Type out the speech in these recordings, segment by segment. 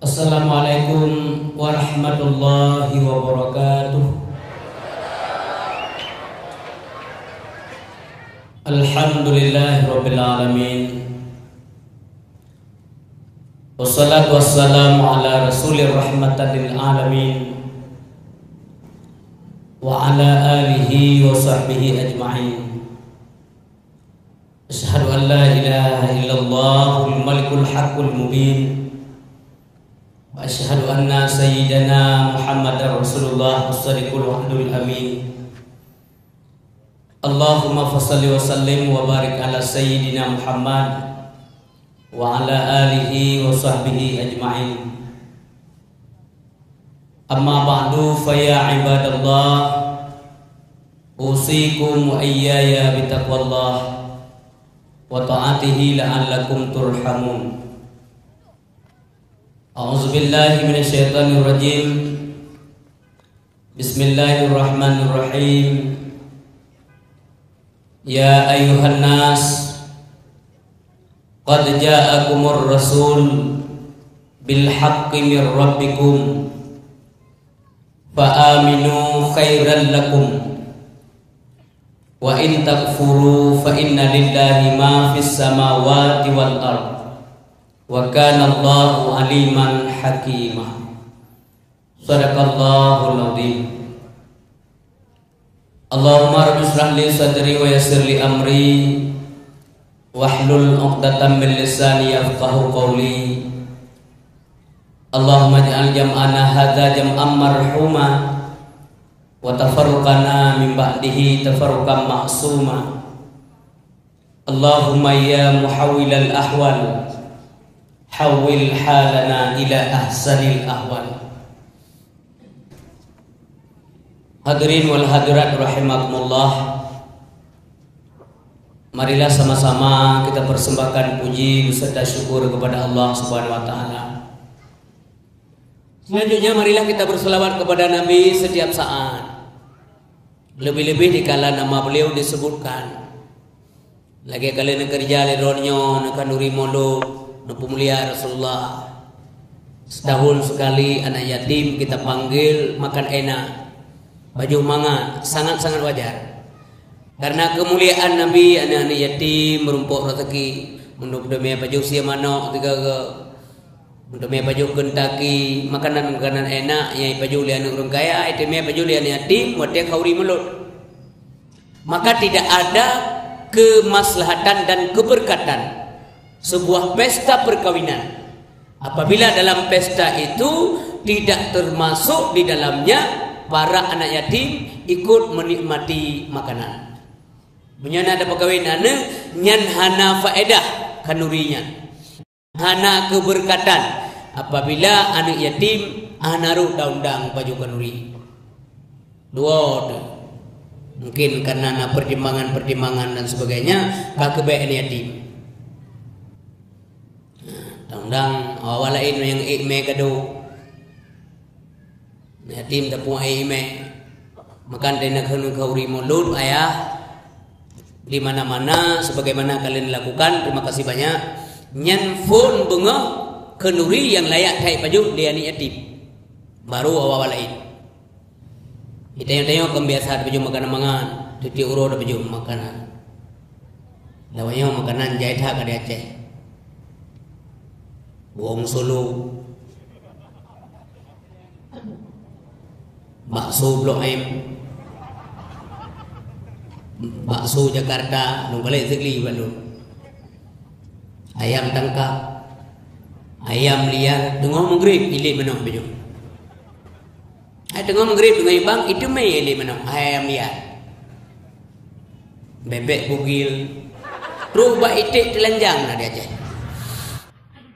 Assalamualaikum warahmatullahi wabarakatuh. Alhamdulillahi rabbil alamin. Wassalatu wassalamu ala rasulir rahmatan lil alamin wa ala alihi wa sahbihi ajma'in. Asyhadu an la ilaha illallahul malikul haqqul mubin. Wa asyhadu anna sayyidana Muhammadar Rasulullah as-sadiqul wa'dul amin. Allahumma fassalli wa sallim wa barik ala sayyidina Muhammad wa ala alihi wa sahbihi ajma'in. Amma ba'du fa ya ibadallah, usikum wa iyaya bitaqwallah wa ta'atihi la'allakum turhamun. A'udzu billahi minasyaitonir rajim. Bismillahirrahmanirrahim. Ya ayyuhan nas, qad ja'akumur rasul bil haqqi mir rabbikum fa aminu khairan lakum wa in takfuru fa inna lillahi ma fis samawati wal ardh wa kana Allahu aliman hakimah. Sadaqallahul azim. Allahumma rabbi shrah li sadri wa yassir li amri wahlul 'uqdatam min lisani yafqahu qawli. Allahumma ij'al jam'ana hadza jam'an marhuma wa tafarruqana min ba'dihi tafarruqan ma'suma. Allahumma ya muhawwilal ahwal hawwil halana ila ahsanil ahwal. Hadirin wal hadirat rahimakumullah, marilah sama-sama kita persembahkan puji beserta syukur kepada Allah Subhanahu wa taala. Selanjutnya marilah kita berselawat kepada Nabi setiap saat. Lebih-lebih dikala nama beliau disebutkan. Lagi kalian kerja leronyo nakanuri molo nupu mulia Rasulullah. Setahun sekali anak yatim kita panggil makan enak, baju mangan, sangat-sangat wajar. Karena kemuliaan Nabi, anak-anak yatim merumpuk rezeki, mudah-mudahan baju sia manok tiga ke, mudah-mudahan baju kentaki, makanan-makanan enak yang baju lian orang kaya, itu baju lian yatim, wadah kauri mulut. Maka tidak ada kemaslahatan dan keberkatan sebuah pesta perkawinan apabila dalam pesta itu tidak termasuk di dalamnya para anak yatim ikut menikmati makanan. Menyana ada perkawinan nyan hana faedah kanurinya, hana keberkatan apabila anak yatim anaru daundang baju kanuri. Dua mungkin karena pertimbangan dan sebagainya kakebaikan yatim. Daundang awalain yang ikme kado yatim tak punya ime makan dengan kauri mulut ayah di mana-mana sebagaimana kalian lakukan. Terima kasih banyak. Nyan phone bunga kenuri yang layak kai paju dia ni yatim baru awal lain. Kita yang tengok kebiasaan paju makanan titi uro dah paju makanan lawanya makanan jahit hak ada Aceh Wong Solo, bakso Blok M, bakso Jakarta, nung balik segli Bandung, ayam tangkap, ayam liar, dengar mengrip, ilik menang baju. Dengar mengrip dengan ibang itu mai ilik menang ayam liar, bebek bugil, rubah itik telanjang lah dia Aceh.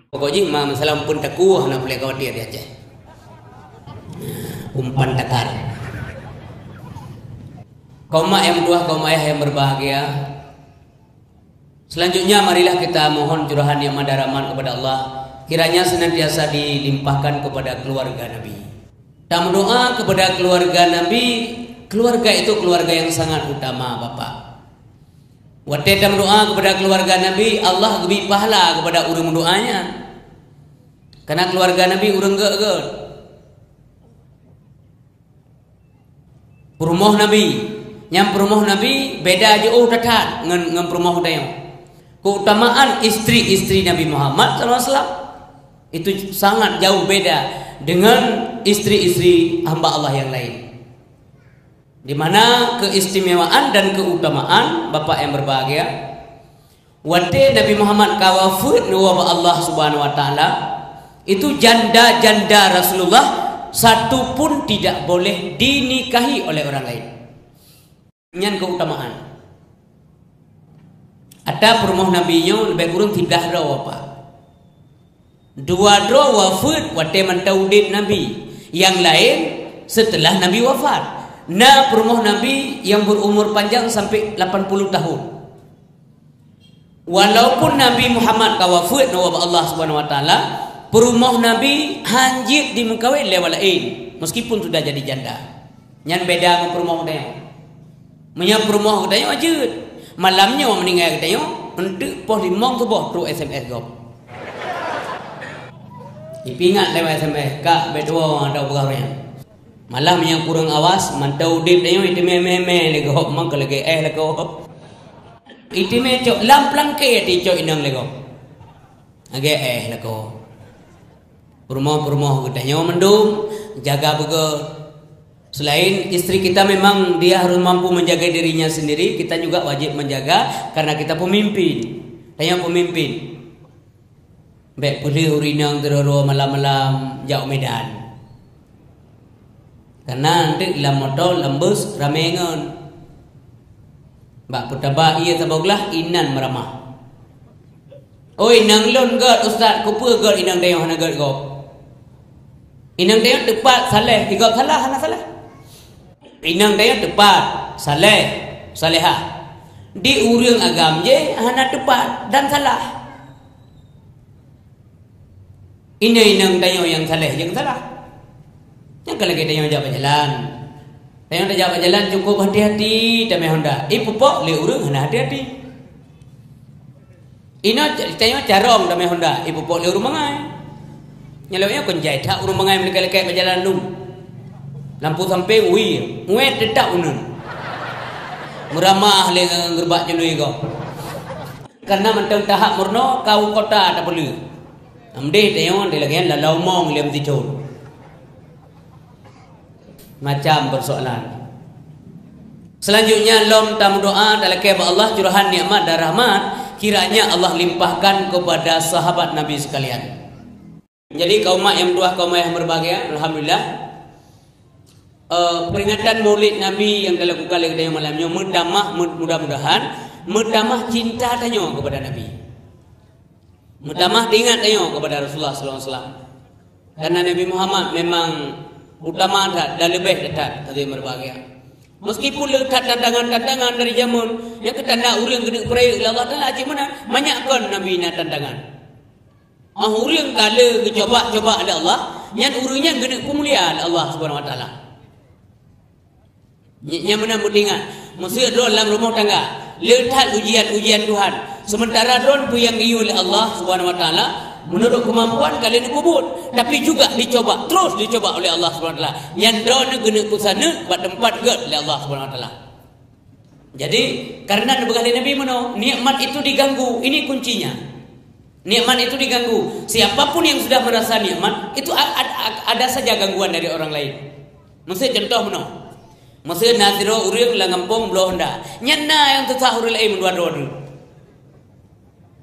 Pokoknya masalah pun takuah nak boleh khawatir dia Aceh. Umpan takar. Kaum mak yang dua, kaum ayah yang berbahagia. Selanjutnya marilah kita mohon curahan yang madaraman kepada Allah, kiranya senantiasa dilimpahkan kepada keluarga Nabi. Dan doa kepada keluarga Nabi. Keluarga itu keluarga yang sangat utama, Bapak. Waktu doa kepada keluarga Nabi, Allah lebih pahala kepada orang doanya. Karena keluarga Nabi urang ge. Perumoh Nabi, yang perumoh Nabi beda jauh dekat dengan perumoh dayo. Keutamaan istri-istri Nabi Muhammad SAW itu sangat jauh beda dengan istri-istri hamba Allah yang lain. Di mana keistimewaan dan keutamaan Bapak yang berbahagia, wate Nabi Muhammad kawafud nuwa Allah Subhanahu wa taala, itu janda-janda Rasulullah satu pun tidak boleh dinikahi oleh orang lain. Nyan keutamaan. Ada perumoh Nabi nyo lebih kurang tidak ada apa. Dua wafud wate mantaudin Nabi, yang lain setelah Nabi wafat. Nah, perumoh Nabi yang berumur panjang sampai 80 tahun. Walaupun Nabi Muhammad kawafud nawa Allah Subhanahu wa taala, perumoh Nabi hanjit di mengkawin lewalain meskipun sudah jadi janda. Nyan beda dengan perumoh dia. Menyang perumoh dia wajib. Malamnya orang meninggal dia untuk poh limong tu boh tu SMS gop. Ipingat lewat SMS kak bedua ada berapa. Malam yang kurang awas mantau dip dia itu meme lego mang lagi lego itu me cok lamplang ke ti cok inang lego age lego rumah kita nyawa mendung jaga betul. Selain istri kita memang dia harus mampu menjaga dirinya sendiri, kita juga wajib menjaga karena kita pemimpin. Tanya pemimpin baik boleh urinang teroro malam-malam jauh Medan. Karena nanti dalam motor lembus ramengan. Mbak putaba iya taboglah inan meramah. Oh inang lon god ustaz kupu god inang dayong hana god go. Inang dayong tepat saleh tiga salah hana salah. Inang dayong tepat saleh salehah. Di urang agam je hana tepat dan salah. Inang dayong yang saleh yang salah. Yang kalau kita yang jalan jalan, yang jalan jalan cukup hati-hati, tapi Honda. Pupok le urang hana hati-hati. Ina tanya carong tapi Honda. Pupok le urang mangai. Nyalawnya konjai tak urang mangai melek-lek berjalan dum. Lampu samping uet dedak unun. Meramah le gerbak jelui kau. Karena mentang tahap murno kau kota tak perlu. Amde tanya dia lagi lalau mong lem tidur. Macam persoalan. Selanjutnya lom tamu doa dalam kebab Allah curahan nikmat dan rahmat kiranya Allah limpahkan kepada sahabat Nabi sekalian. Jadi kaum yang dua kaum yang berbahagia, alhamdulillah. Peringatan Maulid Nabi yang dilakukan oleh kita malamnya mendamah mudah-mudahan mendamah cinta tanya kepada Nabi. Mendamah diingat tanya kepada Rasulullah sallallahu alaihi wasallam. Karena Nabi Muhammad memang utama dan lebih dekat dari berbahagia. Meskipun lekat tantangan-tantangan dari zaman yang ketanda urang gede peraya Allah Taala aja mana banyakkan Nabi na tantangan. Urang kala coba oleh Allah, yang urangnya gede kemuliaan Allah Subhanahu wa taala. Yang mana mendingan mesti dalam rumah tangga letak ujian Tuhan. Sementara don pu yang diu oleh Allah Subhanahu wa taala menurut kemampuan kalian kubut, tapi juga dicoba, terus dicoba oleh Allah Subhanahu wa taala. Yang don guna kusana buat tempat gad oleh Allah Subhanahu wa taala. Jadi karena bekali Nabi mano, nikmat itu diganggu, ini kuncinya. Nikmat itu diganggu. Siapapun yang sudah merasa nikmat, itu ada saja gangguan dari orang lain. Mesti contoh mano. Mesti naziro urang la ngampung bloh nda. Nyanna yang tetahurul aim dua-dua.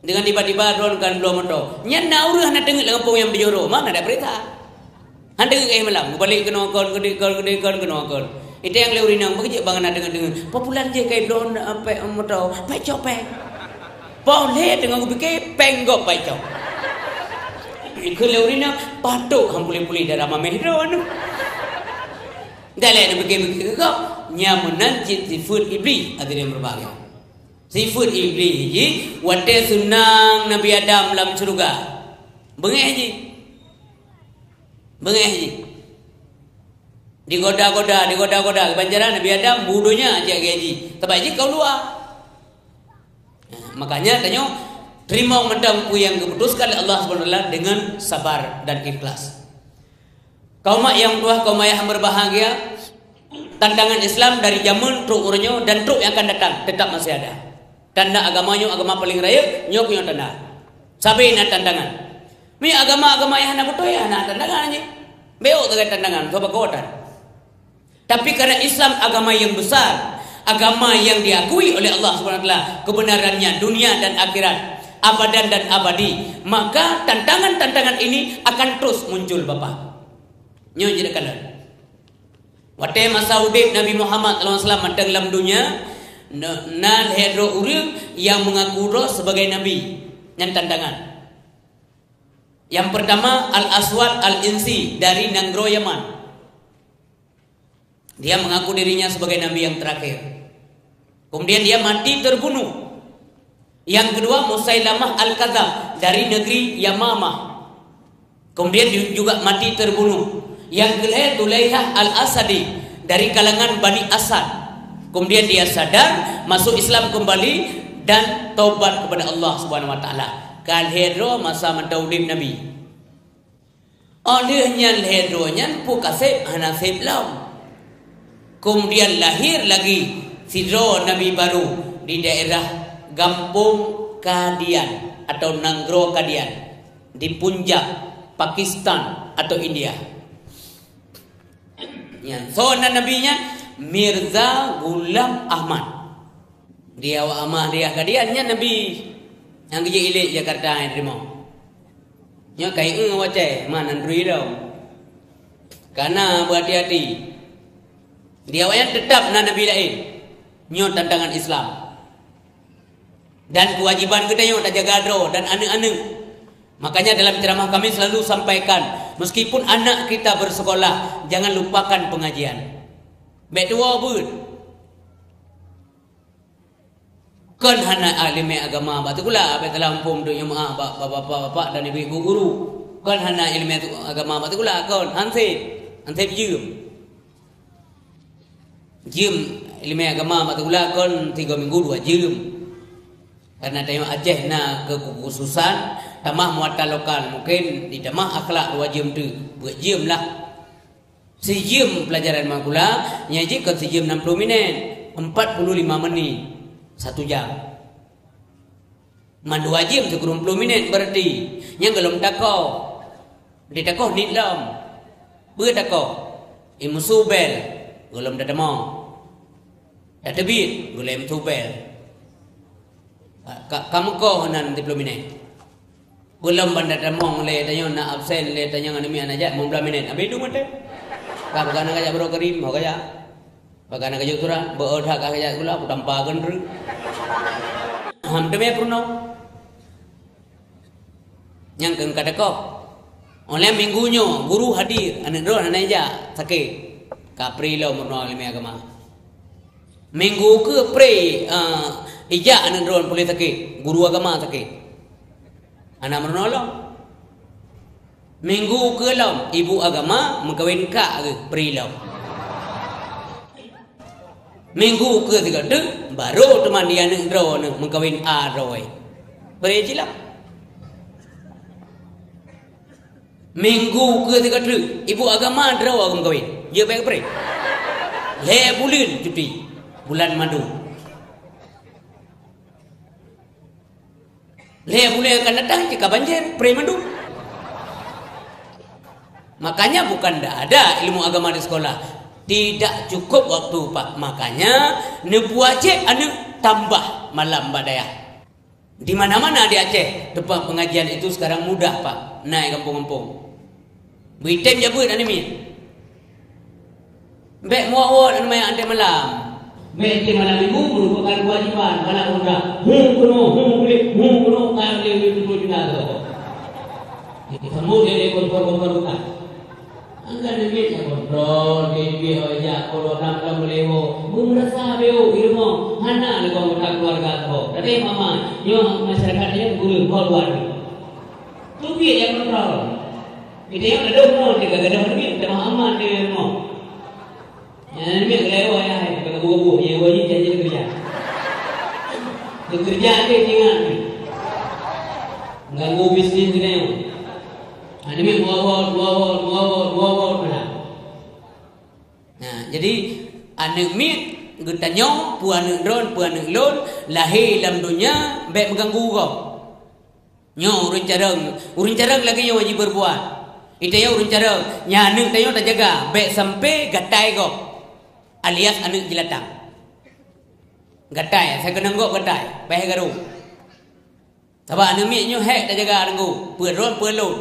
Dengan tiba-tiba drone kan belum motor. Nyana urang nak tengok lampung yang berjoro. Mana ada berita? Hande ke malam, balik ke nokon, gede ke nokon. Itu yang leu rinang begitu bang nak dengan. Popular je kai drone apa motor. Pai copek. Boleh dengan aku fikir penggok pai cop. Ikut leu rinang patok hampuli-puli darah mameh drone. Dalam begitu kau nyamunan sifat iblis ada yang berbahagia. Sifat iblis ji wate sunang Nabi Adam dalam surga. Bengeh ji. Digoda-goda kebanjaran Nabi Adam budonya ajak gaji. Tapi ji kau luar. Nah, makanya tanya Terima mendampu yang diputuskan oleh Allah SWT dengan sabar dan ikhlas. Kaum yang tua, kaum yang berbahagia, tantangan Islam dari zaman truk urunyo dan truk yang akan datang tetap masih ada. Tanda agamanya agama paling raya, nyo punya tanda. Sabi na tandangan. Mi agama-agama yang nak betul ya na tandangan aja. Beo dengan tandangan, coba kuatan. Tapi karena Islam agama yang besar, agama yang diakui oleh Allah SWT, kebenarannya dunia dan akhirat, abadan dan abadi, maka tantangan-tantangan ini akan terus muncul Bapak. Nyo jadi kalah. Wate masa udip Nabi Muhammad SAW matang dalam dunia, nan hedro urang yang mengaku roh sebagai Nabi. Yang tantangan. Yang pertama Al-Aswad Al-Insi dari Nanggro Yaman. Dia mengaku dirinya sebagai Nabi yang terakhir. Kemudian dia mati terbunuh. Yang kedua Musailamah Al-Kadzab dari negeri Yamamah. Kemudian juga mati terbunuh. Yang kelima Dulaihah Al-Asadi dari kalangan Bani Asad. Kemudian dia sadar, masuk Islam kembali dan taubat kepada Allah Subhanahu wa taala. Kal hedro masa mentaudib Nabi. Olehnya hedronya pu kasih hanasib lam. Kemudian lahir lagi sidro Nabi baru di daerah Gampung Kadian atau Nanggro Kadian di Punjab, Pakistan atau India. Yang zona nabinya Mirza Ghulam Ahmad. Dia wa amah dia kadiannya Nabi yang kerja ilik Jakarta yang terima. Nya kai wace mana ndui dong. Karena berhati-hati. Dia yang tetap na Nabi lain. Nyo tantangan Islam. Dan kewajiban kita yang tak jaga dro dan anak-anak. Makanya dalam ceramah kami selalu sampaikan, meskipun anak kita bersekolah, jangan lupakan pengajian. Baik dua pun. Kan hana alim agama batu kula, baik lampung tu yang maha bapak-bapak dan ibu guru. Kan hana ilmu agama batu kula kan hansip jam ilmu agama batu kula kan 3 minggu 2 jam. Karena tengok Aceh na kekhususan tamah muatan lokal mungkin di tamah akhlak 2 jam tu buat jam lah. Sejam pelajaran makula nyaji kan sejam 60 minit 45 menit 1 jam. Man 2 jam 30 minit berarti yang belum takau. Di takau ni lam. Ber takau. Imu subel belum dah demang. Dah tebit belum subel. Kamu kau nan 30 minit. Belum bandar demang le tanya nak absen le tanya ngani mi anajak 15 minit. Habis tu mate. Ka bagana kaya bro kerim ho kaya. Bagana kaya turan bo odha ka kaya gula tampa gendru. Ham deme pruno. Yang keng kata kau. Oleh minggunya guru hadir anak ro anaja sakit. Kapri lo murno ilmu agama. Minggu ke pre ijak anak ro boleh sakit, guru agama sakit. Anak murno lo. Minggu ke lam ibu agama mengkawin kak ke pri lam. Minggu ke tiga tu baru teman dia anak ro mengkawin a roy. Pri jilam. Minggu ke tiga tu ibu agama ro agam kawin. Dia baik pri. Le bulan cuti. Bulan madu. Le bulan akan datang jika banjir pri madu. Makanya bukan tidak ada ilmu agama di sekolah. Tidak cukup waktu Pak. Makanya nebu Aceh anu tambah malam badaya. Di mana-mana di Aceh tempat pengajian itu sekarang mudah Pak. Naik kampung-kampung. Bitem jabut anu mi. Bek muawat anu main ante malam. Bek di malam minggu merupakan kewajiban kalau udah kuno kan lebih juga tu. Semua dia kontrol angkat demi kontrol demi aja kalau nak melewo merasa beo ilmu hana lekong keluarga tu. Tapi mama yo masyarakat dia guru keluar. Tu dia yang kontrol. Kita yang ada mau dia kadang ni tema aman dia mau. Yang ni melewo ya hai buku ye wajib janji kerja. Kerja dia tinggal. Nabi wawon. Nah, jadi anak mi getanyo puan ron puan lon lahir dalam dunia baik mengganggu kau. Nyo urun carang lagi nyo wajib berbuat. Itu ya urun carang. Nyanek tayo tak jaga baik sampai gatai kau. Alias anak jelatang. Gatai, saya kena ngok gatai, payah garu. Sebab anak mi nyo hek tak jaga nenggu, puan ron puan lon.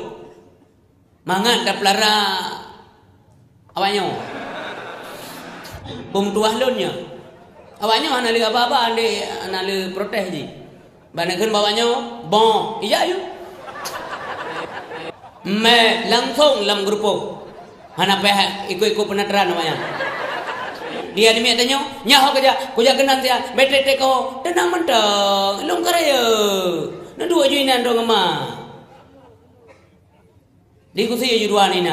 Mangan tak pelara awaknya. Bung tuah lonnya. Awaknya ana le apa-apa ande ana le protes ji. Banakeun bawanya bon, iya yuk. Me langsung lam grupo. Hana peh ikut penataran namanya. Dia demi tanya, nyaho kerja, kuja kenan dia, betre teko, tenang mentang, long karaya. Na dua juinan dong ama. Di kursi juruan ini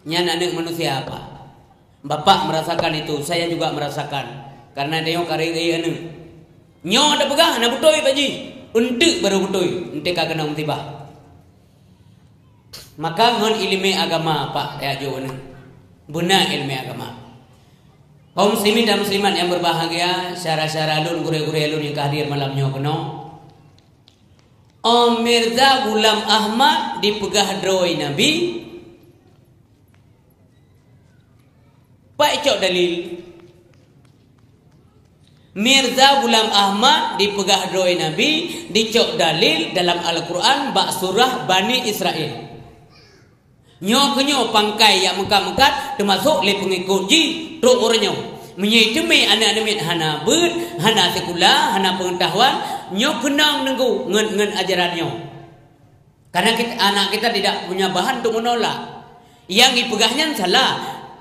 nyan anak manusia apa? Bapak merasakan itu, saya juga merasakan. Karena dia kari gaya anak. Nyo ada pegang, nak butoi paji. Untuk baru butoi, ente kagak nak tiba. Maka ngon ilmu agama Pak ya jo anak. Buna ilmu agama. Kaum muslimin dan muslimat yang berbahagia, syara-syara alun gure-gure alun yang hadir malam nyo keno. Om Mirza Ghulam Ahmad dipegah droi Nabi. Pak cok dalil. Mirza Ghulam Ahmad dipegah droi Nabi, dicok dalil dalam Al-Quran bak surah Bani Israel. Nyo pangkai yang mengkat-mengkat termasuk le pengikut ji truk orangnya. Menyitemi anak-anak hana ber, hana sekolah, hana pengetahuan, nyo kenang nenggu ngen ajarannya. Karena anak kita tidak punya bahan untuk menolak. Yang dipegahnya salah,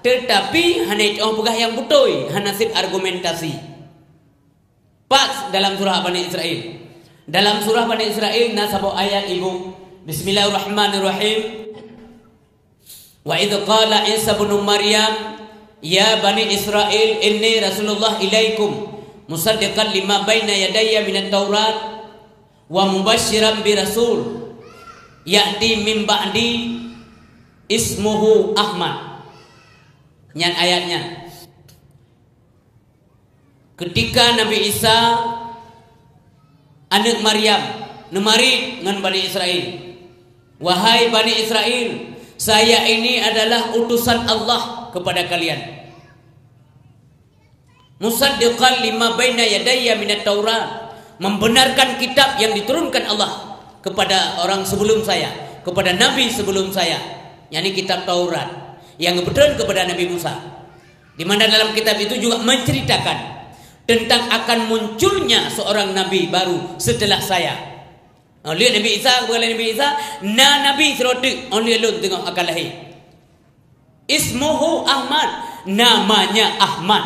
tetapi hana itu pegah yang betul, hana sip argumentasi. Pas dalam surah Bani Israel. Dalam surah Bani Israel nasabau ayat ibu. Bismillahirrahmanirrahim. Wa idh qala Isa bin Maryam ya Bani Israel inni Rasulullah ilaikum musaddiqan lima baina yadayya minat Taurat wa mubasyiran bi rasul ya'ti min ba'di ismuhu Ahmad. Nyan ayatnya. Ketika Nabi Isa anak Maryam nemari ngan Bani Israel. Wahai Bani Israel, saya ini adalah utusan Allah kepada kalian. Musaddiqan lima baina yadayya minat Taurat, membenarkan kitab yang diturunkan Allah kepada orang sebelum saya, kepada nabi sebelum saya, yakni kitab Taurat yang kebetulan kepada Nabi Musa. Di mana dalam kitab itu juga menceritakan tentang akan munculnya seorang nabi baru setelah saya. Lihat Nabi Isa, bukan Nabi Isa, nabi serotik, only alone tengok akan lahir. Ismuhu Ahmad, namanya Ahmad.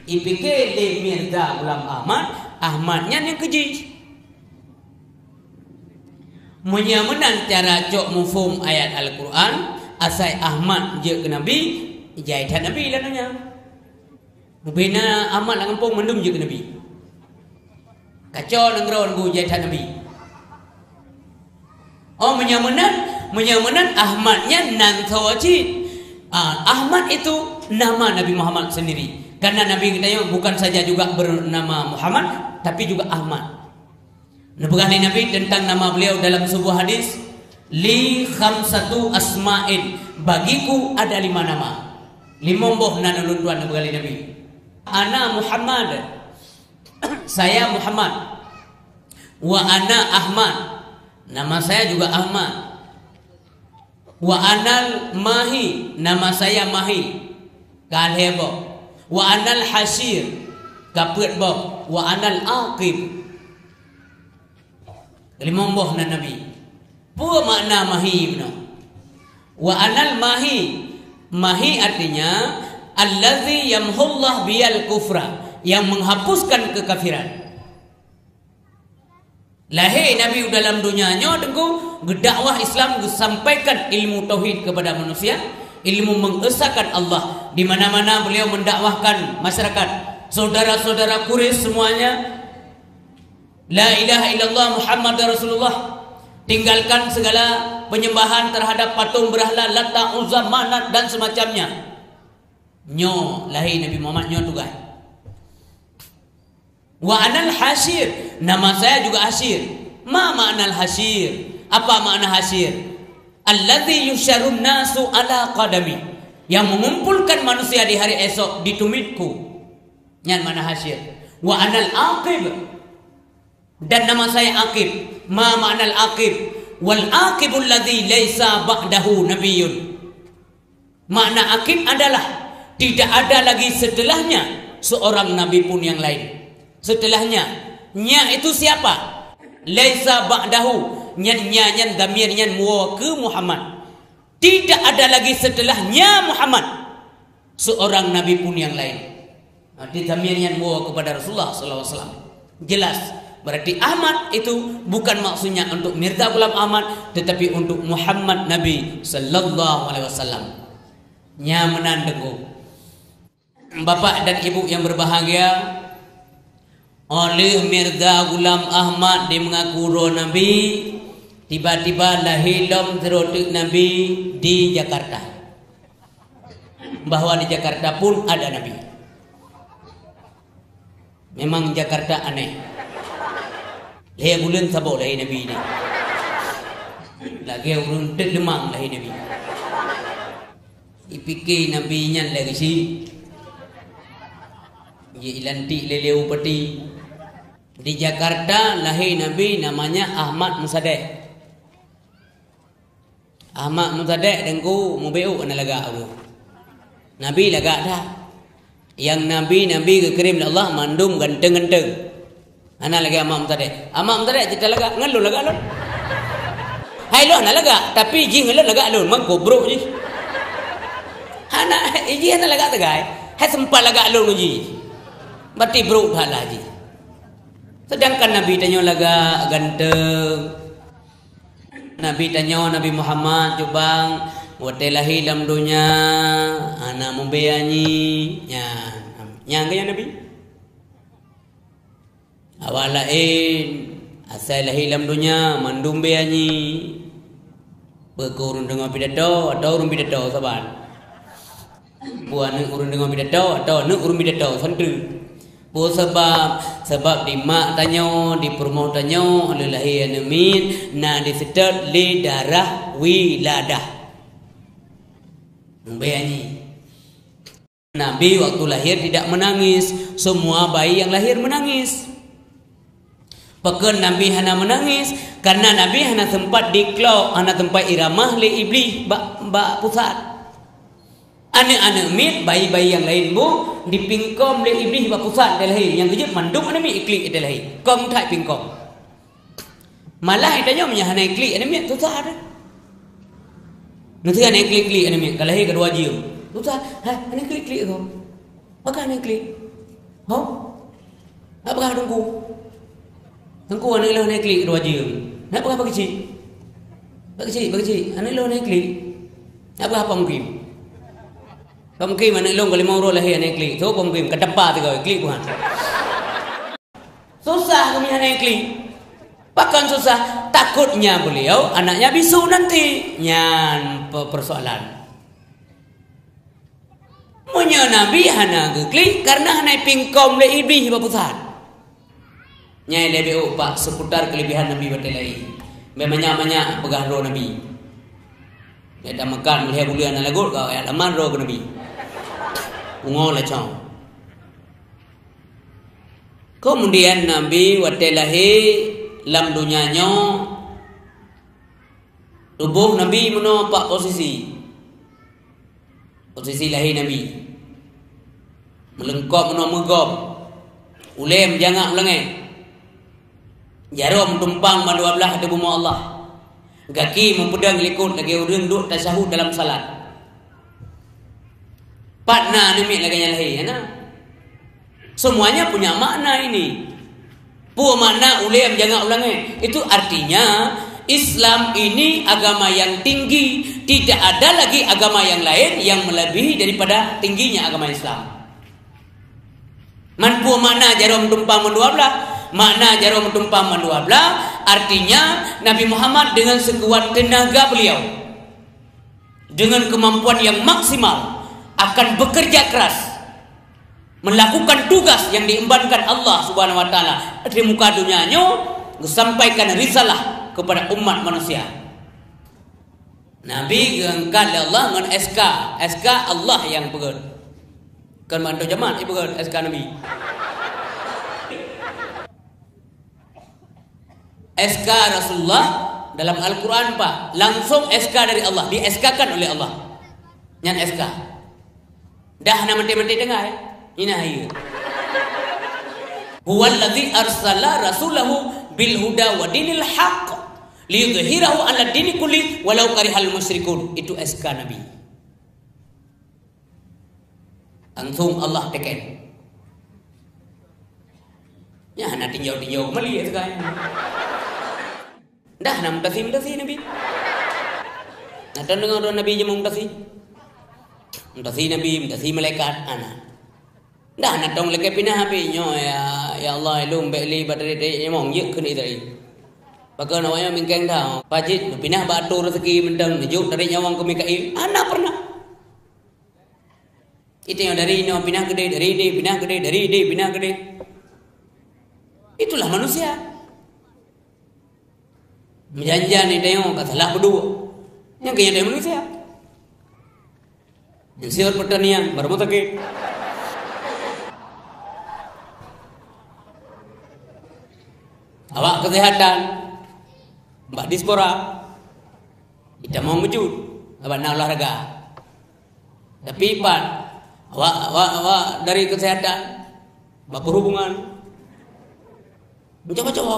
Ipikir le Mirza Ghulam Ahmad, Ahmadnya yang keji. Menyamanan cara cok mufum ayat Al-Quran, asai Ahmad je ke Nabi, jaitan Nabi lah nanya. Bina Ahmad lang pong mendum je ke Nabi. Kacau nengron gu jaitan Nabi. Oh menyamanan Ahmadnya nan sawacit. Ahmad itu nama Nabi Muhammad sendiri. Karena Nabi kita bukan saja juga bernama Muhammad, tapi juga Ahmad. Nabi Nabi tentang nama beliau dalam sebuah hadis, li khamsatu asma'in, bagiku ada 5 nama. 5 boh nanulun tuan Nabi. Ana Muhammad, saya Muhammad. Wa ana Ahmad, nama saya juga Ahmad. Wa anal Mahi, nama saya Mahi. Kalhebo. Wa anal Hashir, kaput boh. Wa anal Aqib. 5 boh na Nabi. Pua makna Mahi benar. Wa anal Mahi, Mahi artinya allazi yamhullah biyal kufra, yang menghapuskan kekafiran. Lahir Nabi dalam dunianya tengku gedakwah Islam, sampaikan ilmu tauhid kepada manusia, ilmu mengesahkan Allah. Di mana-mana beliau mendakwahkan masyarakat, saudara-saudara Quraisy semuanya, la ilaha illallah Muhammad Rasulullah, tinggalkan segala penyembahan terhadap patung berhala, Lata, Uzza, Manat dan semacamnya. Nyo lahir Nabi Muhammad nyo tu kan. Wa anal hasyir, nama saya juga Hasyir. Ma ma'nal hasyir? Apa makna hasyir? Alladzi yusyarun nasu ala qadami, yang mengumpulkan manusia di hari esok di tumitku. Yang mana hasyir. Wa anal aqib, dan nama saya Aqib. Ma ma'nal aqib? Wal aqibul ladzi laisa ba'dahu nabiyyun. Makna aqib adalah tidak ada lagi setelahnya seorang nabi pun yang lain. Setelahnya, nya itu siapa? Laisa ba'dahu, nyan damir nyan muwa ke Muhammad. Tidak ada lagi setelahnya Muhammad seorang nabi pun yang lain. Arti damir nyan muwa kepada Rasulullah sallallahu alaihi wasallam. Jelas, berarti Ahmad itu bukan maksudnya untuk Mirza Ghulam Ahmad, tetapi untuk Muhammad Nabi sallallahu alaihi wasallam. Nya menandengku. Bapak dan Ibu yang berbahagia, oleh Mirza Ghulam Ahmad dia mengaku roh Nabi, tiba-tiba lahir dalam terotik Nabi di Jakarta. Bahwa di Jakarta pun ada Nabi. Memang Jakarta aneh. Lahir bulan sabok lahir Nabi ni. Lagi urun Demang lahir Nabi. Dipikir Nabi nya lagi si ilantik leleu peti. Di Jakarta lahir Nabi namanya Ahmad Musaddiq. Ahmad Musaddiq dengku mubeu ana laga tu. Nabi laga dah. Yang Nabi kekirim Allah mandum ganteng-ganteng. Ana lagi Ahmad Musaddiq. Ahmad Musaddiq cerita laga ngalun laga lun. Hai lo ana laga tapi ji ngalun laga lun mang gobrok ji. Ana ji ana laga tegai. Hai sempat laga lun ji. Berarti bro dah lagi. Sedangkan Nabi tanya laga ganteng. Nabi tanya Nabi Muhammad cubang wate lahir dalam dunia anak membeanyi yang kaya Nabi awalain asal lahir dalam dunia mandum beanyi berkurun dengan pidato atau urun pidato saban buat nak urun dengan pidato atau nak urun pidato santri. Bu sebab di mak tanyo di permau tanyo oleh lahir Nabi na disedat li darah wiladah. Membayani. Nabi waktu lahir tidak menangis, semua bayi yang lahir menangis. Pekan Nabi hana menangis karena Nabi hana sempat diklok, hana tempat iramah li iblis bak pusat. Anak-anak mit bayi-bayi yang lain bu dipingkom oleh iblis bak pusat dia lahir. Yang kejut mandung anak mit iklik dia lahir. Kom tak pingkom. Malah itanya hana iklik anak mit susah dah. Nanti anak iklik anak mit kalau lahir kedua jiu. Susah. Ha anak iklik kau. Maka anak iklik. Ho? Apa kah tunggu? Tunggu anak lo anak iklik kedua jiu. Nak apa kecil? Kecil. Anak lo anak iklik. Apa mungkin? Pemkim anak long kalau mau roh lahir anak klik, so pemkim ke tempat tu kau klik bukan? Susah kami anak klik, bahkan susah. Takutnya beliau anaknya bisu nanti, nyan persoalan. Punya Nabi hana klik karena hana pingkom le iblis bapusat. Nyai lebih pak seputar kelebihan Nabi bertelai. Memangnya pegang roh Nabi. Dia dah makan melihat bulan lagut kau ya laman roh Nabi. Ungol lecong. Kemudian Nabi watelahi lam dunianya tubuh Nabi menopak posisi lahir Nabi melengkap menomegop ulem jangan ulangi jarum tumpang madu ablah debu Allah gaki mempedang likut lagi urang duk tasyahud dalam salat. Partner Nabi lagi lahir ya, semuanya punya makna ini. Punya makna ulem jangan ulangi. Itu artinya Islam ini agama yang tinggi. Tidak ada lagi agama yang lain yang melebihi daripada tingginya agama Islam. Man punya makna jarum tumpang mendua belah. Makna jarum tumpang mendua belah Artinya Nabi Muhammad dengan sekuat tenaga beliau, dengan kemampuan yang maksimal, akan bekerja keras melakukan tugas yang diembankan Allah Subhanahu wa taala di muka dunianya, sampaikan risalah kepada umat manusia. Nabi diangkat oleh Allah dengan SK Allah yang pegang. Kan mantu jemaat ibu pegang SK Nabi. SK Rasulullah dalam Al-Quran Pak, langsung SK dari Allah, di SK-kan oleh Allah. Nyan SK. Dah nama mati dengar ya? Ini ayo. Huwallazi arsala rasulahu bil huda wa dinil haqq liyudhhirahu 'ala dini kulli walau karihal musyrikun. Itu SK Nabi. Langsung Allah teken. Ya, nak tinjau kembali ya sekarang. Dah nak mutasi Nabi. Nak dengar Nabi je mutasi. Mutasi Nabi, mutasi malaikat anak. Dah nak dong leke pindah api nyo ya Allah ilum beli badari de mong yek kini tadi. Pakai nawanya mingkeng dah. Pajit pindah batu rezeki mendang juk dari nyawang ke Mikail. Anak pernah. Itu yang dari nyo pindah gede, dari de pindah gede, dari de pindah gede. Itulah manusia. Menjanjian ni tengok kat salah berdua. Yang kaya dia manusia. Yang siar pertanian baru sakit. Awak kesehatan, mbak dispora, kita mau wujud, awak nak olahraga. Tapi Pak, awak dari kesehatan, mbak berhubungan, mencoba-coba.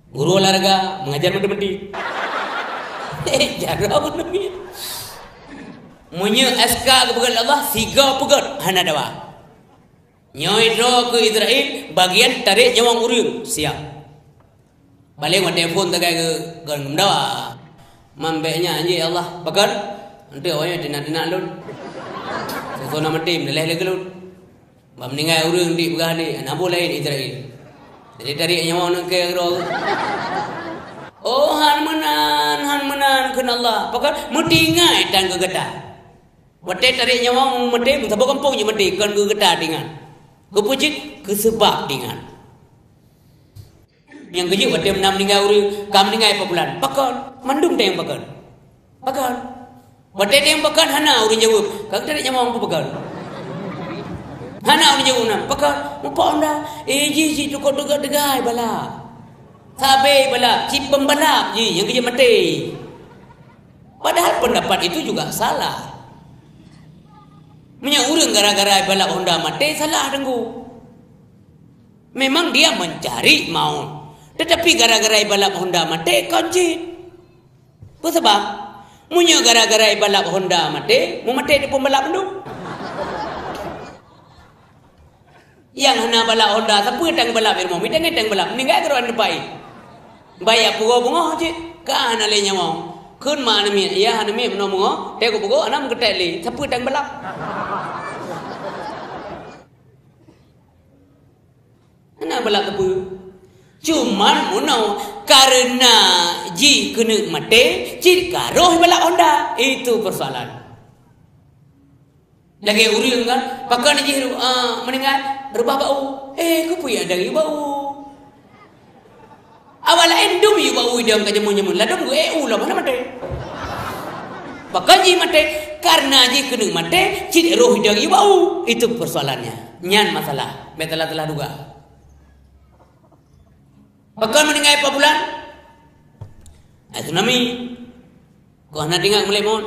Guru olahraga, mengajar menti-menti. Jarang Nabi. Munye SK kepegat Allah, siga pegat, hana dawa. Nyoi dro ke Israel, bagian tarik nyawang urung, siap. Balik dengan telefon tak ke dawa. Mambeknya anji Allah, pegat. Nanti awaknya tina-tina lun. Sesona mati, meleleh lagi lun. Meninggal urung di pegah ni, nak boleh Israel. Jadi tarik nyawang ke dro. Oh han menan kena Allah. Pegat mutingai dan gegeta. Mati tarik nyawang mati, sabuk kampung je mati kan gegeta dengan. Kepucit kesebab dengan yang kerja waktu meninggal orang kam meninggal apa bulan pakan mandum dia yang pakan waktu dia yang pakan hana orang jawab kak tak nyamang apa pakan hana orang jawab nak pakan apa anda ji tu kau degai bala sabe bala cip pembalap ji yang kerja mati padahal pendapat itu juga salah. Punya orang gara-gara balap Honda mati salah dengku. Memang dia mencari maut. Tetapi gara-gara balap Honda mati kancit. Apa sebab? Punya gara-gara balap Honda mati, mau mati di pembalap tu. Yang hana balap Honda, siapa yang balap ilmu? Kita ni yang balap. Meninggal terus depan. Bayar bunga je. Kan alih nyawang. Kun mana mi? Ya hana mi menomong. Teko bunga, anak mengketek li. Siapa yang balap? Anak balap apa? Cuman munau karena ji kena mati, ji karoh balap Honda. Itu persoalan. Lagi urang kan, pakai ji meninggal berubah bau. Kau punya dari bau. Awal endum yu bau dia angkat jamun-jamun. Ladang gue ulah mana mati. Pakai ji mati karena ji kena mati, ji roh dia yu bau. Itu persoalannya. Nyan masalah. Betalah telah duga. Pakai meninggal apa bulan? Itu nami. Kau nak tinggal mulai mon.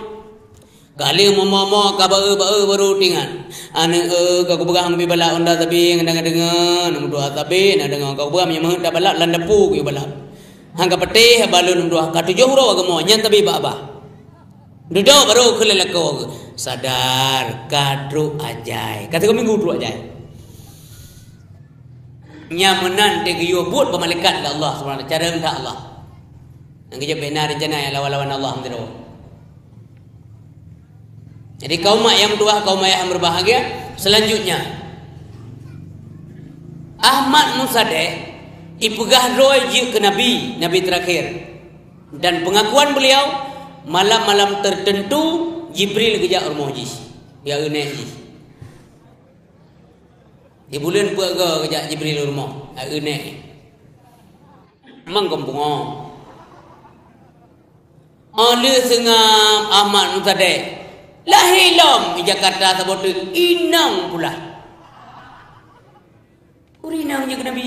Kali momo kabar baru tinggal. Ane kau berang bi balak Honda tapi dengan nombor dua tapi nak dengar kau berang yang mah balak landapu kau balak. Hangga petih balun nombor dua. Katu jauh rawa kamu nyan tapi baba. Duduk baru kelelak kau sadar kadru ajai. Kata kau minggu dua ajai. Nyamanan degiyo buat pemalikat Allah Subhanahu cara minta Allah. Yang kerja benar rencana yang lawan-lawan Allah mentero. Jadi kaum yang dua kaum yang berbahagia selanjutnya Ahmad Musadeh ipegah roy je ke Nabi terakhir. Dan pengakuan beliau, malam-malam tertentu Jibril kejak rumah jis. Ya enek jis. Di bulan puaga kejak Jibril rumah. Ya enek. Memang kampung. Oleh sengam amat nutade. Lahilam di Jakarta sebut inang pula. Urinang je ke Nabi.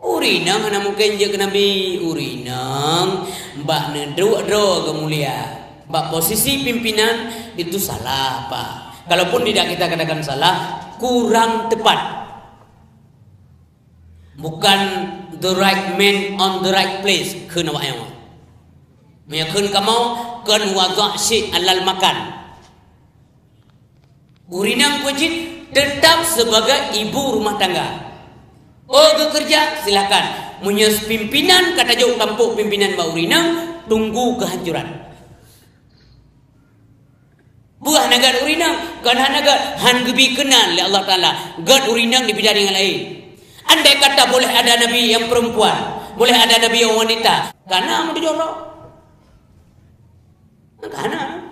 Urinang mana mungkin je ke Nabi. Urinang mbak nedru-dru kemulia. Mbak posisi pimpinan itu salah apa? Kalaupun tidak kita katakan salah, kurang tepat. Bukan the right man on the right place. Kena awak yang meyakin kamu kan wadzak syai' alal makan. Urinang wajib tetap sebagai ibu rumah tangga. Oh bekerja silakan. Munyas pimpinan kata jauh tampuk pimpinan bau urinang, tunggu kehancuran. Buah nagar urinang kan nagar han gebi kenal oleh Allah Taala. Gad urinang di bidang yang lain. Andai kata boleh ada nabi yang perempuan, boleh ada nabi yang wanita, karena mau dijorok. Karena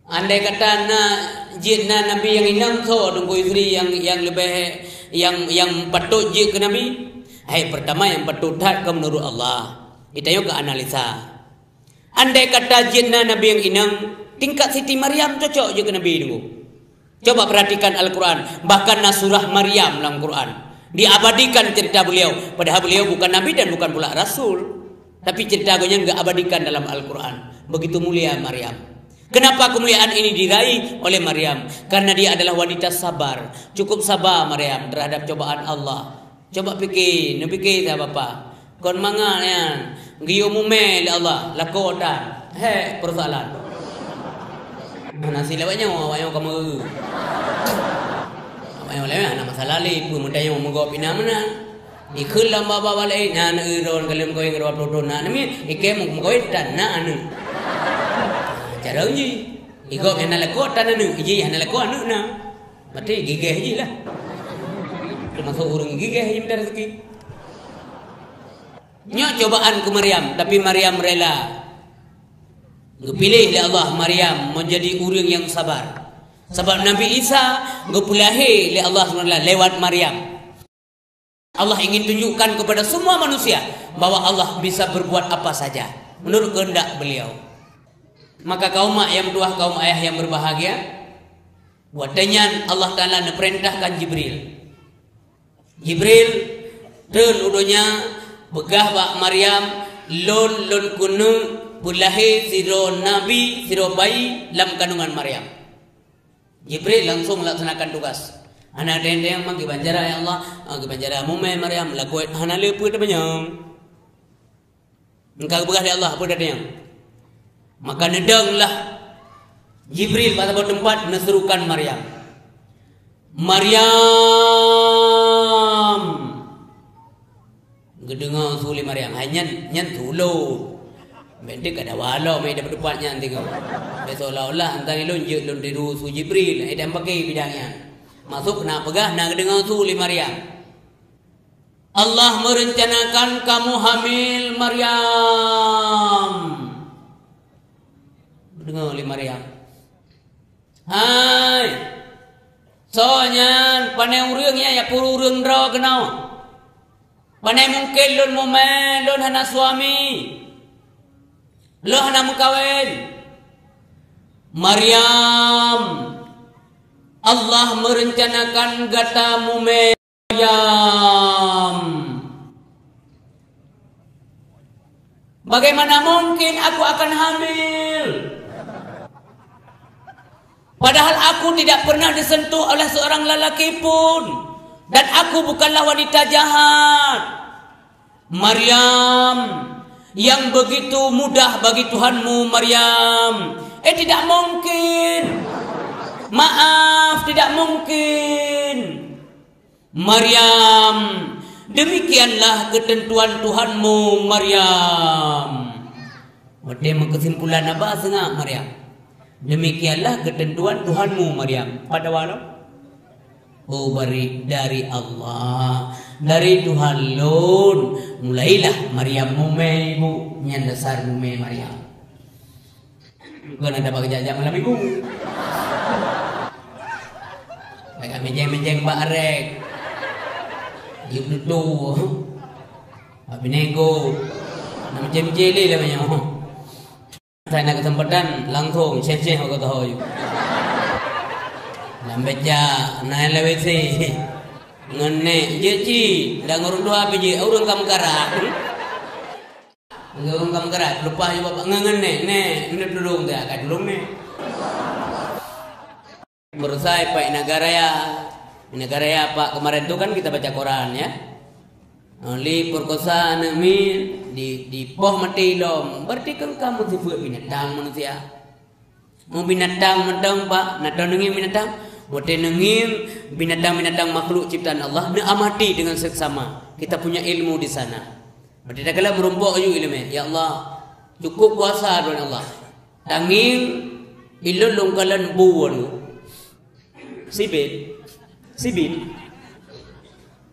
andai kata jina nabi yang inang so tunggu isteri yang lebih yang patut je ke nabi. Pertama yang patut ke menurut Allah. Kita yuk ke analisa. Andai kata jina nabi yang inang tingkat Siti Maryam cocok je ke nabi dulu. Coba perhatikan Al-Quran. Bahkan surah Maryam dalam Quran diabadikan cerita beliau. Padahal beliau bukan nabi dan bukan pula rasul. Tapi ceritanya enggak abadikan dalam Al-Quran. Begitu mulia Maryam. Kenapa kemuliaan ini diraih oleh Maryam? Karena dia adalah wanita sabar. Cukup sabar Maryam terhadap cobaan Allah. Coba fikir tak apa-apa. Kon mangan ya. Giyo mume Allah. Lakotan. Persoalan. Nasi lewatnya awak kamu. Awak lewat nak masalah le pun mudanya mau pina mana. Ikul lamba bawa le na iron kalim kau yang rawat produk na nami ikem mau kau dan na anu. Cara uji. Ikut yang nak lekot dan anu. Iji yang nak lekot anu na. Mati gigih je lah. Termasuk orang gigih je minta rezeki. Nyok cobaan ke Maryam, tapi Maryam rela. Pilih oleh Allah Maryam menjadi orang yang sabar. Sebab Nabi Isa gepulahi oleh Allah SWT lewat Maryam. Allah ingin tunjukkan kepada semua manusia bahwa Allah bisa berbuat apa saja menurut kehendak beliau. Maka kaum mak yang tua, kaum ayah yang berbahagia, buatnya Allah Ta'ala perintahkan Jibril. Jibril dan udonya begah bak Maryam lon kuno bulahi siro nabi siro bayi dalam kandungan Maryam. Jibril langsung melaksanakan tugas. Anak dendeng magi banjara ya Allah, magi banjara mume Maryam lakuat hana lepu tu banyak. Engkau begah ya Allah apa datang. Maka nedanglah Jibril pada tempat menerukan Maryam. Maryam. Gedengar suli Maryam hanya nyan tulo. Mendek ada walau mai dapat tempatnya nanti kau. Seolah-olah antara lonjek lon tiru su Jibril, ada pakai bidangnya. Masuk nak pegah nak dengar suli Maryam. Allah merencanakan kamu hamil Maryam. Dengar oleh Maryam. Hai. Soalnya pandai urangnya ya puru urang dra kenau. Pandai mungkin lon momen lon hana suami. Lo hana mukawin. Maryam. Allah merencanakan gatamu Maryam. Bagaimana mungkin aku akan hamil? Padahal aku tidak pernah disentuh oleh seorang lelaki pun. Dan aku bukanlah wanita jahat. Maryam, yang begitu mudah bagi Tuhanmu Maryam. Tidak mungkin. Maaf, tidak mungkin. Maryam, demikianlah ketentuan Tuhanmu Maryam. Bagaimana kesimpulan apa sengah Maryam? Demikianlah ketentuan Tuhanmu Maryam. Pada walau Oh bari dari Allah, dari Tuhan lun. Mulailah Maryam mume ibu, nyan dasar mume Maryam. Gua nanda bagi jajak malam minggu. Agak menjeng-menjeng barek. Yuk duduk. Abi nego. Nama jeli lah banyak. Saya nak kesempatan langsung sen-sen aku tahu. Lambatnya naik lewat sih. Ngene je ci, dah ngurung dua biji, urung kam karat. Ngurung kam karat, lupa je bapak ngene, ne dulung dah, kat dulung ne. Berusaha Pak negara ya Pak, kemarin tu kan kita baca Quran ya. Li perkosaan min di poh mati lom, berarti kan kamu sifat binatang manusia. Mau binatang mentang Pak, nak dengi binatang. Wate nengin binatang-binatang makhluk ciptaan Allah ne amati dengan seksama. Kita punya ilmu di sana. Berarti tak kala merumpok ju ilmu. Ya Allah, cukup kuasa dengan Allah. Tanging ilun longkalan buwan. Sibin.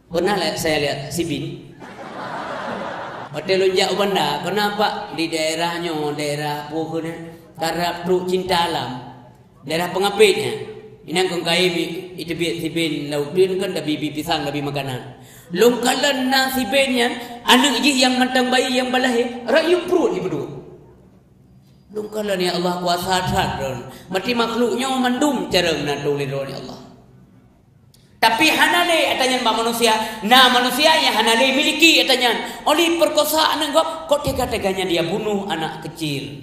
Pernah saya lihat sibin. Wate lonjak benda. Kenapa di daerahnya, daerah pokoknya karena cinta alam, daerah pengapitnya. Ini kong kai itu biar sibin laudin kan dah bibi pisang lebih makanan. Longkalan na sibinnya anak je yang matang bayi yang balahir rayu perut ibu dua. Longkalan ya Allah kuasa sadron. Mati makhluknya mandum cara menatulir ya Allah. Tapi hanale atanya mbak manusia. Nah manusia yang hanale miliki atanya. Oleh perkosaan engkau kok tega-teganya dia bunuh anak kecil.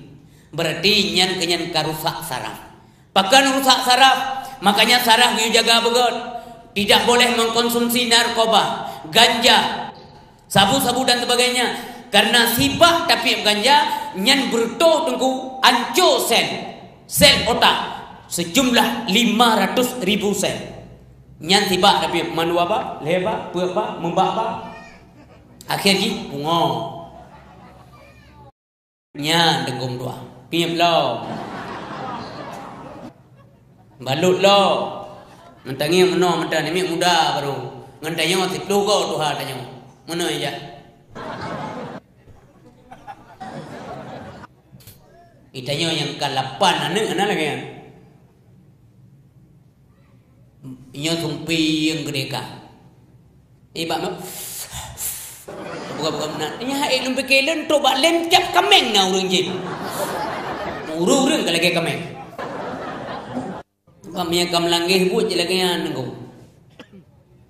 Berarti kenyan karusak saraf. Bahkan rusak saraf. Makanya saraf you jaga begot. Tidak boleh mengkonsumsi narkoba, ganja, sabu-sabu dan sebagainya. Karena sibah tapi ganja nyan bertoh tengku anco sel otak sejumlah 500.000 sel. Nyan sibah tapi manu apa? Leba, apa? Membak apa? Akhirnya pungo. Nyan dengung dua. Piam lo. Balut lo. Mentangi meno mentan ini muda baru. Ngentanya masih peluk kau Tuhan tanya. Mana ya? Itanya yang ke-8 anak lagi kan. Inya sumpi yang gede kan. Ibak mah. Buka benar. Inya hai lumpe kelen to bak lem cap kameng na urang jin. Urang kalau lagi kameng. Kami yang langih ibu je lagi yang nengku.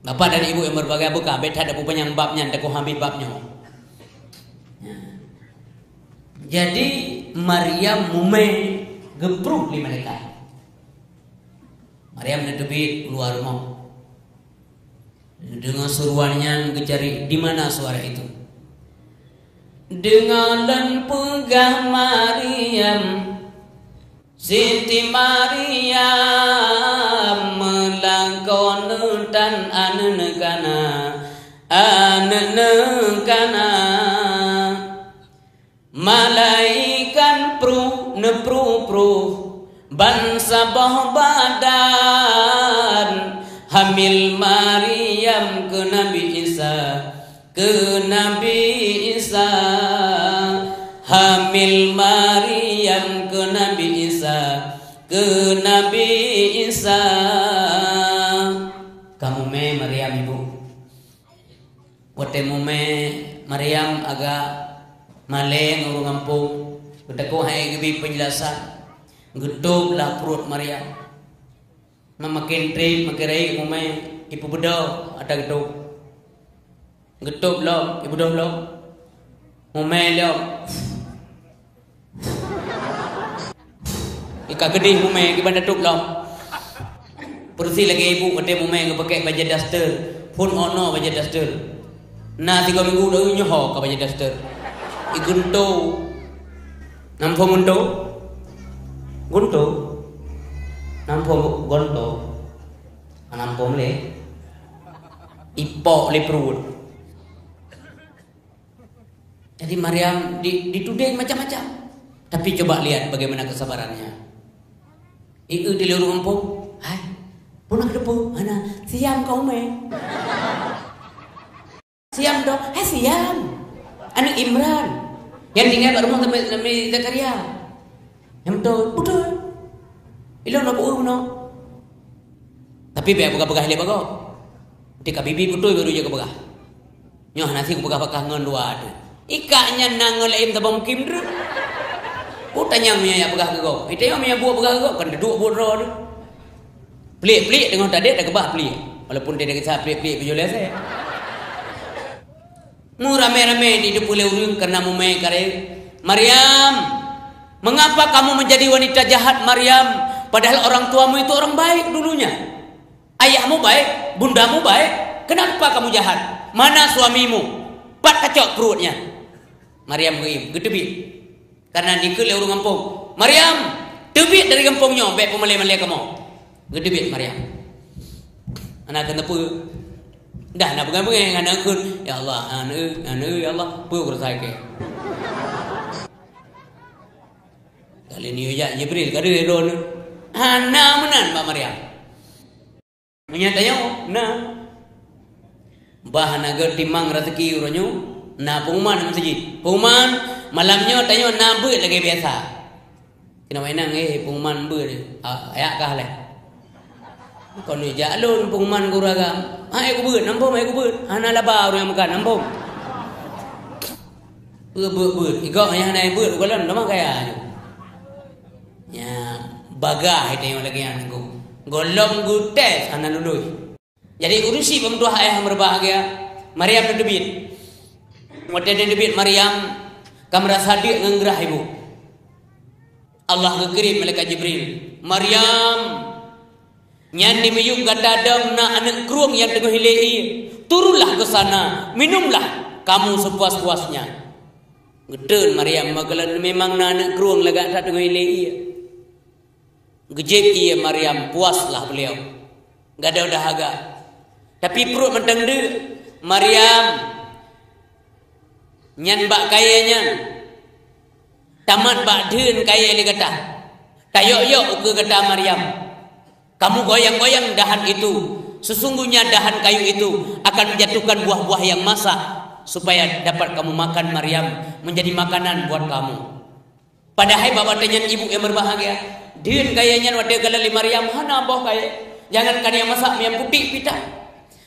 Bapak dan ibu yang berbagai buka, beta ada punya babnya, tak habis babnya. Jadi Maryam mume gempruk di mereka. Maryam netepi keluar rumah. Dengan seruannya ngecari di mana suara itu. Dengan dan pegah Maryam, Siti Maryam melangkon dan anekana malaikan pru bansa bawah badan hamil Maryam ke Nabi Isa hamil Maryam ke Nabi Isa kamu me Maryam ibu watemu me Maryam agak maleng urung kampung betako hai gibi penjelasan gedoblah perut Maryam memakin trip makirai mume ibu bedo ada gedob lo ibu bedo lo mume lo ika gede mume ki banda tuk lo persi lagi ibu kate mume ngepakai baju daster pun ono baju daster na 3 minggu dah nyoh ka baju daster igunto nampung gunto nampung gonto nampung le ipok le perut. Jadi Maryam dituding macam-macam. Tapi coba lihat bagaimana kesabarannya. Iku di lorong kampung, hai, punak depo, mana si Siam kau me. Siam dong, siam. Anak Imran. Yang tinggal kat rumah Nabi Zakaria. Yang betul. Ilang nak buat mana? Tapi biar begah-begah dia bagak. Ketika bibi betul baru dia kebegah. Nyoh nasi ku begah-begah ngan dua tu. Ikaknya nangol lain tabang kim tu. Utanya mia ya begah kegok. Itu yang mia buat begah kegok kan duduk buat roh tu. Pelik-pelik dengan tadi dah kebah pelik. Walaupun dia dah kisah pelik-pelik berjualan saya. Mu rame-rame di depan urung karena mu mai kare. Maryam, mengapa kamu menjadi wanita jahat Maryam? Padahal orang tuamu itu orang baik dulunya. Ayahmu baik, bundamu baik. Kenapa kamu jahat? Mana suamimu? Pat kacok perutnya. Maryam gedebit. Karena di ke urung kampung. Maryam, tebit dari kampungnya, baik pemalai-malai kamu. Gedebit Maryam. Anak kena pu. Dah nak pegang-pegang anak kun. Ya Allah, anak ya Allah, pu bersai ke. Kali ni ya Jibril kada don. Anak menan Mbak Maryam. Menyatanya nah. Bah naga timang rezeki uranyo. Na pengumuman masjid. Pengumuman malamnya tanya na beut lagi biasa. Kena mainang pengumuman beut. Ayak kah leh. Kon ni jalun pengumuman kuragam. Ai ku beut, nampung ai ku beut. Ana laba orang yang makan nampung. Beut. Igak yang naik beut kalan nama kaya. Ya, bagah itu yang lagi yang aku. Golong gutes ana lulus. Jadi urusi pemtua ayah yang berbahagia. Maryam debit. Modern debit Maryam kamera sadik ngengrah ibu. Allah ngekirim malaikat Jibril. Maryam nyan dimiyung gadadam na anak keruang yang tengah hilai. Turunlah ke sana, minumlah kamu sepuas-puasnya. Gedun Maryam magalan memang na anak keruang lagak tak tengah hilai. Gejek ia Maryam, puaslah beliau. Gak ada dahaga. Tapi perut mentang de Maryam nyan bak kayanya. Tamat bak den kaya li kata. Tayok-yok ke kata Maryam. Kamu goyang-goyang dahan itu. Sesungguhnya dahan kayu itu akan menjatuhkan buah-buah yang masak supaya dapat kamu makan Maryam, menjadi makanan buat kamu. Padahal bapak tanya ibu yang berbahagia. Din kayanya wadah galali Maryam hana boh kaya. Jangan kan yang masak yang putih pita.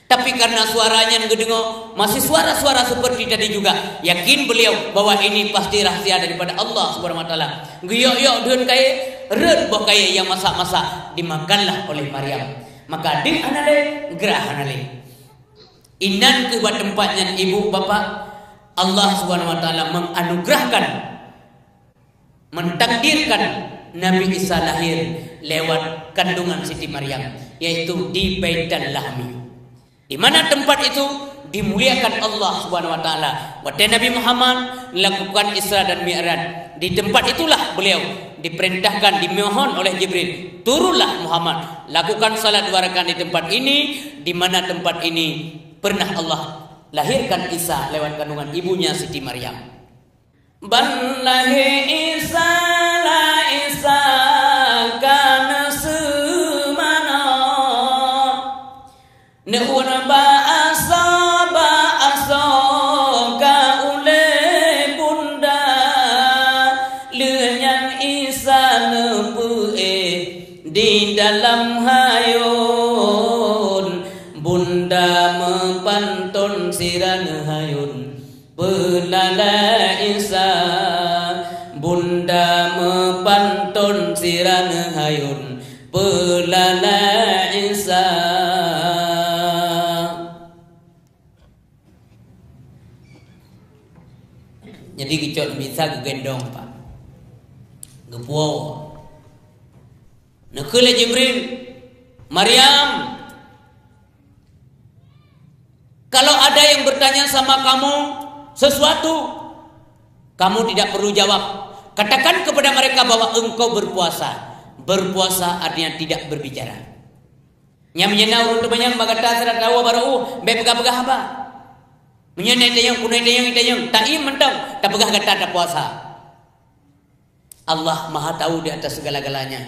Tapi karena suaranya ngedengar masih suara-suara seperti tadi juga, yakin beliau bahwa ini pasti rahasia daripada Allah Subhanahu wa taala. Geyok-yok din kaya, red boh kaya yang masak-masak dimakanlah oleh Maryam. Maka di anale gerah anale. Inan ke buat tempatnya ibu bapak, Allah Subhanahu wa taala menganugerahkan, mentakdirkan Nabi Isa lahir lewat kandungan Siti Maryam, yaitu di Baitul Lahmi. Di mana tempat itu dimuliakan Allah Subhanahu wa taala. Waktu Nabi Muhammad lakukan Isra dan Mi'raj, di tempat itulah beliau diperintahkan, dimohon oleh Jibril, turunlah Muhammad, lakukan salat 2 rakaat di tempat ini, di mana tempat ini pernah Allah lahirkan Isa lewat kandungan ibunya Siti Maryam. Ban lahir Isa la Isa kana semana nehuna ba'asa ka ule bunda lenyan Isa nepue di dalam hayun bunda mepantun siran hayun pelala Isa bunda mepantun siran hayun pelala Isa. Jadi kicot bisa kegendong pak gepuau nekele Jibril, Maryam, kalau ada yang bertanya sama kamu sesuatu, kamu tidak perlu jawab. Katakan kepada mereka bahwa engkau berpuasa. Berpuasa artinya tidak berbicara. Nyam-nyana urun temanyan bagata serat lawa baru bepegah-pegah apa? Menyenai tayang kunai tayang tak im mentang tak pegah kata tak puasa. Allah Maha tahu di atas segala-galanya.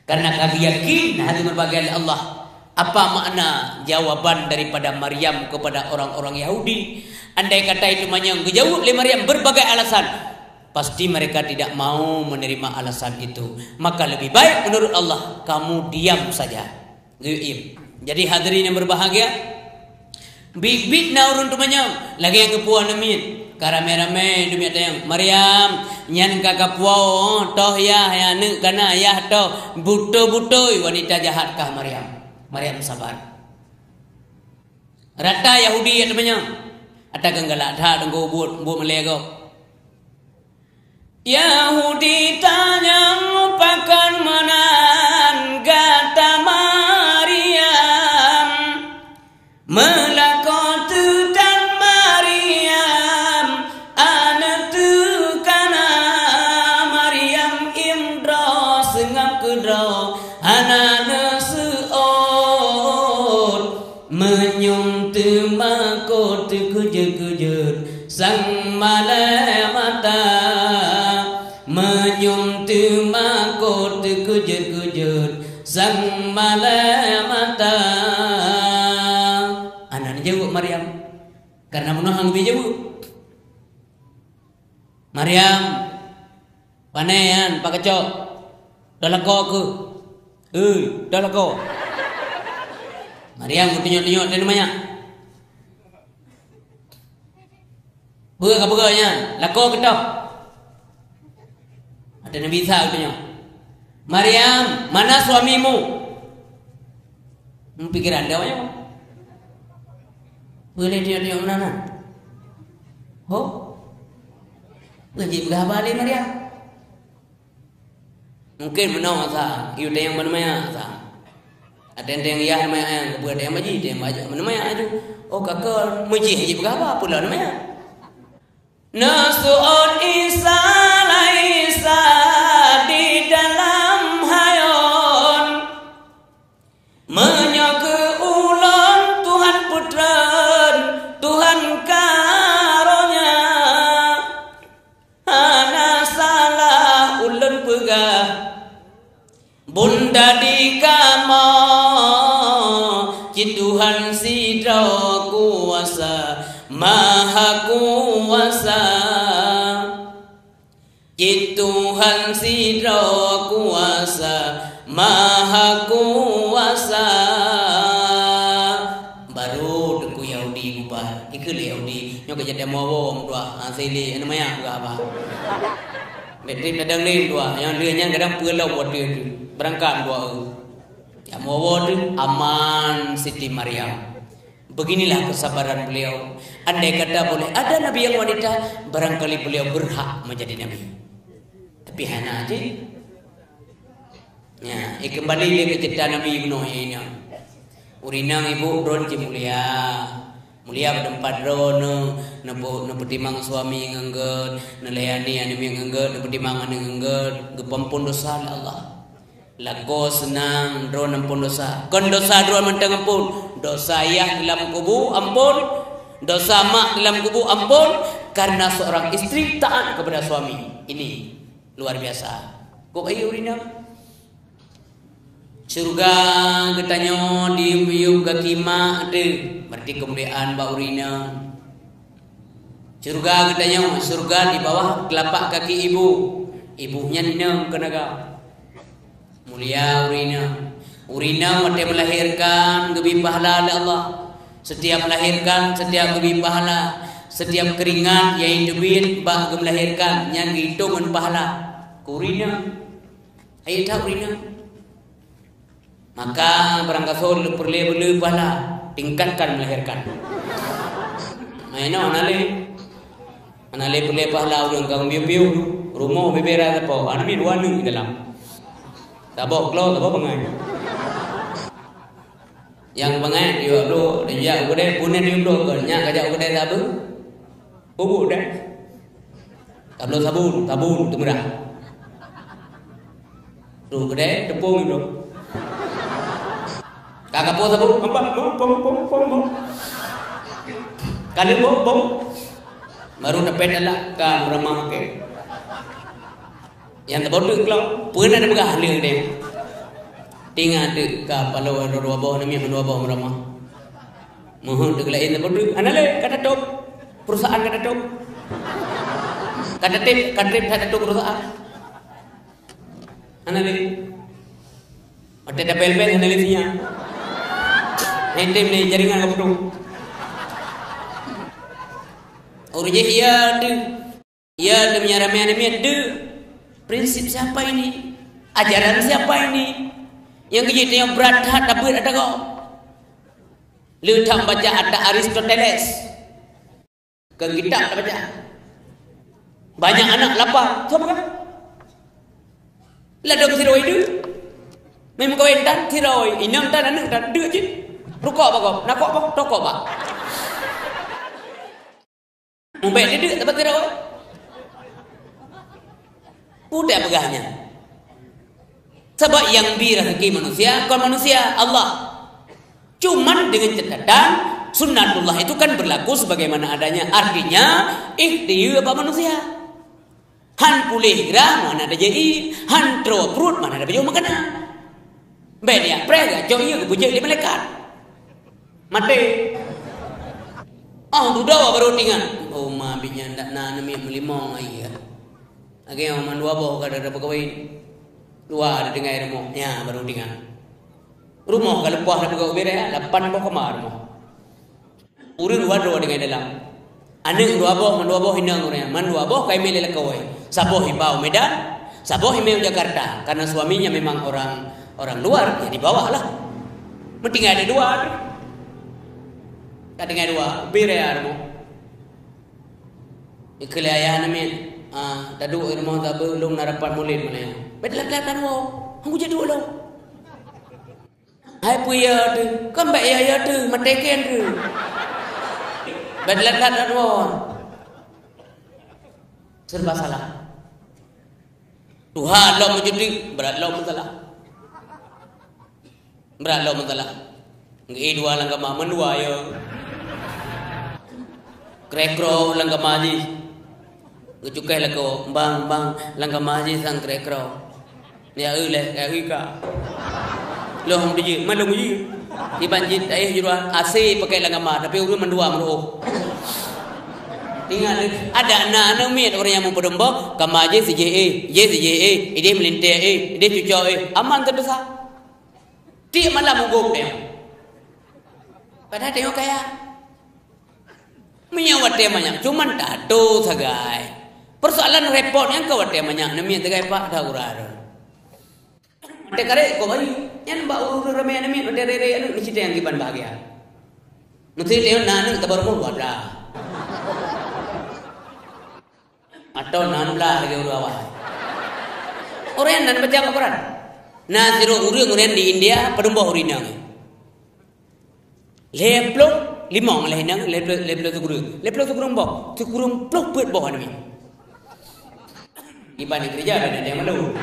Karena kami yakin hati berbahagia Allah Apa makna jawaban daripada Maryam kepada orang-orang Yahudi? Andai kata itu manyang jauh oleh Maryam berbagai alasan, pasti mereka tidak mau menerima alasan itu. Maka lebih baik menurut Allah kamu diam saja. Jadi hadirin yang berbahagia, big naurun tu manyang lagi yang kepuan amin. Karame-rame demi tayang Maryam nyan kakak puau toh ya ne kana ya toh buto-butoi wanita jahatkah Maryam? Maryam sabar. Rata Yahudi ya temannya. Ada genggala dah denggo buat melego. Yahudi tanya lupakan manan kata Maryam melakot dan Maryam anak tu kana Maryam imdra sengap kedra anak seor menyum temakot kejut-kejut sang malamata menyum temakot kejut-kejut sang malamata. Anak jawab Maryam karena menahang bijawab. Maryam panean pak kecok dalako ke dalako. Maryam tunjuk-tunjuk dia namanya. Bega-beganya, lako kita. Ada Nabi Isa katanya. Maryam, mana suamimu? Pikiran dia banyak. Boleh dia mana? Oh, wajib gabali Maryam. Mungkin menang sah, iu yang mana sah. Ada yang ya namanya, buat yang baji, dia baca namanya itu. Oh kakak, muji wajib gaba pula namanya. Nasu'un Isa laisa di dalam hayon menyake ulun Tuhan putran Tuhan karunia ana salah ulun pegah bunda di kama Tuhan sidra kuasa Maha kuasa Tuhan sidra kuasa Maha kuasa. Baru deku Yahudi ubah ikut Yahudi nyo kerja demo wong dua asili namanya apa betri kadang lain dua yang dia kadang pulau buat dia berangkat dua ya mau aman Siti Maryam. Beginilah kesabaran beliau. Andai kata boleh ada nabi yang wanita, barangkali beliau berhak menjadi nabi. Tapi hana aja. Ya, kembali dia ke cerita Nabi Nuh ini. Urinang ibu ron mulia. Mulia bertempat ron na petimang suami ngengget, nalayani anu ngengget, na petimang anu ngengget, gepampun dosa Allah. Lago senang ron ampun dosa. Kon dosa ron mentang ampun. Dosa ayah dalam kubu ampun, dosa mak dalam kubu ampun, karena seorang istri taat kepada suami. Ini luar biasa. Kok ayo urina? Surga getanyo di yuga kima ada, berarti kemuliaan ba urina. Surga getanyo, surga di bawah telapak kaki ibu. Ibunya nang kenaga. Mulia urina. Urina mati melahirkan gebi pahala oleh Allah. Setiap melahirkan, setiap gebi pahala. Setiap keringat yang hidupin bah melahirkan yang hitungan pahala. Urina, ayo tak urina. Maka barangkali sol perlu pahala tingkatkan melahirkan. Mana anale perlu pahala orang kang biu rumah bebera apa? Anami dua nung dalam. Tabok lo tabok pengai. Yang pengen dia lo dia gede punya dia lo kerja kerja gede sabu bubu dah tablo sabun tu murah tu gede tepung itu kakak po sabun pom kali pom baru dapat adalah kan ramah ke yang terbodoh kalau pernah ada begah dia Tinggal tu kalau ada dua bawah nama dua bawah ramah. Mohon tu lain apa tu? Anale kata top perusahaan kata top. Kata tip kata top perusahaan. Anale. Ada bel-bel anale punya. Nanti ni jaringan apa tu? Orang je ia tu menyarami ada prinsip siapa ini? Ajaran siapa ini? Yang kita yang berat hat tapi ada kau. Letak baca ada Aristoteles. Ke kitab baca. Banyak anak lapar. Siapa kan? Ladang tiroi tu. Memang kau entan tiroi. Inang tan anak tan dua je. Rukuk apa kau? Nak apa? Tokok apa? Mubek dia dapat tiroi. Udah pegahnya. Sebab yang birahki manusia, kau manusia Allah. Cuman dengan catatan sunnatullah itu kan berlaku sebagaimana adanya. Artinya ikhtiar apa manusia. Han pulih gerah mana ada jadi, han tro perut mana ada baju makanan. Ben ya prega joyo ke bujek di malaikat. Mati. Oh dudawa baru tinggal. Oh ma binya ndak na nami melimong ai. Age yang mandua boh kada ada pegawai. Dua ada dengai rumah. Ya baru tinggal. Rumah kalau puah ada pegawai bere 8 boh kamar rumah. Urun wado dengai dalam. Ane dua boh hinang orang. Man dua boh kai mele lakawai. Saboh hibau Medan, saboh himau Jakarta. Karena suaminya memang orang luar, ya di bawah lah. Mending ada dua. Kadang dua, bere armo. Ikli ayah namin. Tadu irmo tak belum narapan mulit mana ya. Betlak-lakan wo. Aku jadi dulu. Hai puya tu, kan baik ya tu, mateken tu. Betlak-lakan wo. Serba salah. Tuhan lo menjadi berat lo mensalah. Berat lo mensalah. Ngi dua langkah menua yo. Krekro langkah maji. Ngecukai lako bang langkah maji sang krekro. Ya le ka. Lo hong diji, mana muji. Di banjit juruan AC pakai langkah ma tapi urut mendua menuh. Tinggal ada anak-anak miat orang yang memperdomba kamaje CJA, ide melintir ide cucuk aman terdesak. Dia malah muguk dia. Padahal tengok kaya. Menyawat dia banyak, cuman tato sagai. Persoalan repotnya kau dia banyak, nami sagai pak dah urar. Ada kare kau bagi, yang bau urut ramai nami ada rere anu ni cerita yang kiban bahagia. Mesti tengok nanu tak baru buat dah. Atau 16 lagi urut awal. Orang yang nan baca Al-Quran. Nah, siru urut di India pedumba urinang. Leplok limong lah hinang leplok tu guru mbok tu guru plok pet bawah ni. Iban kerja ada dia malu.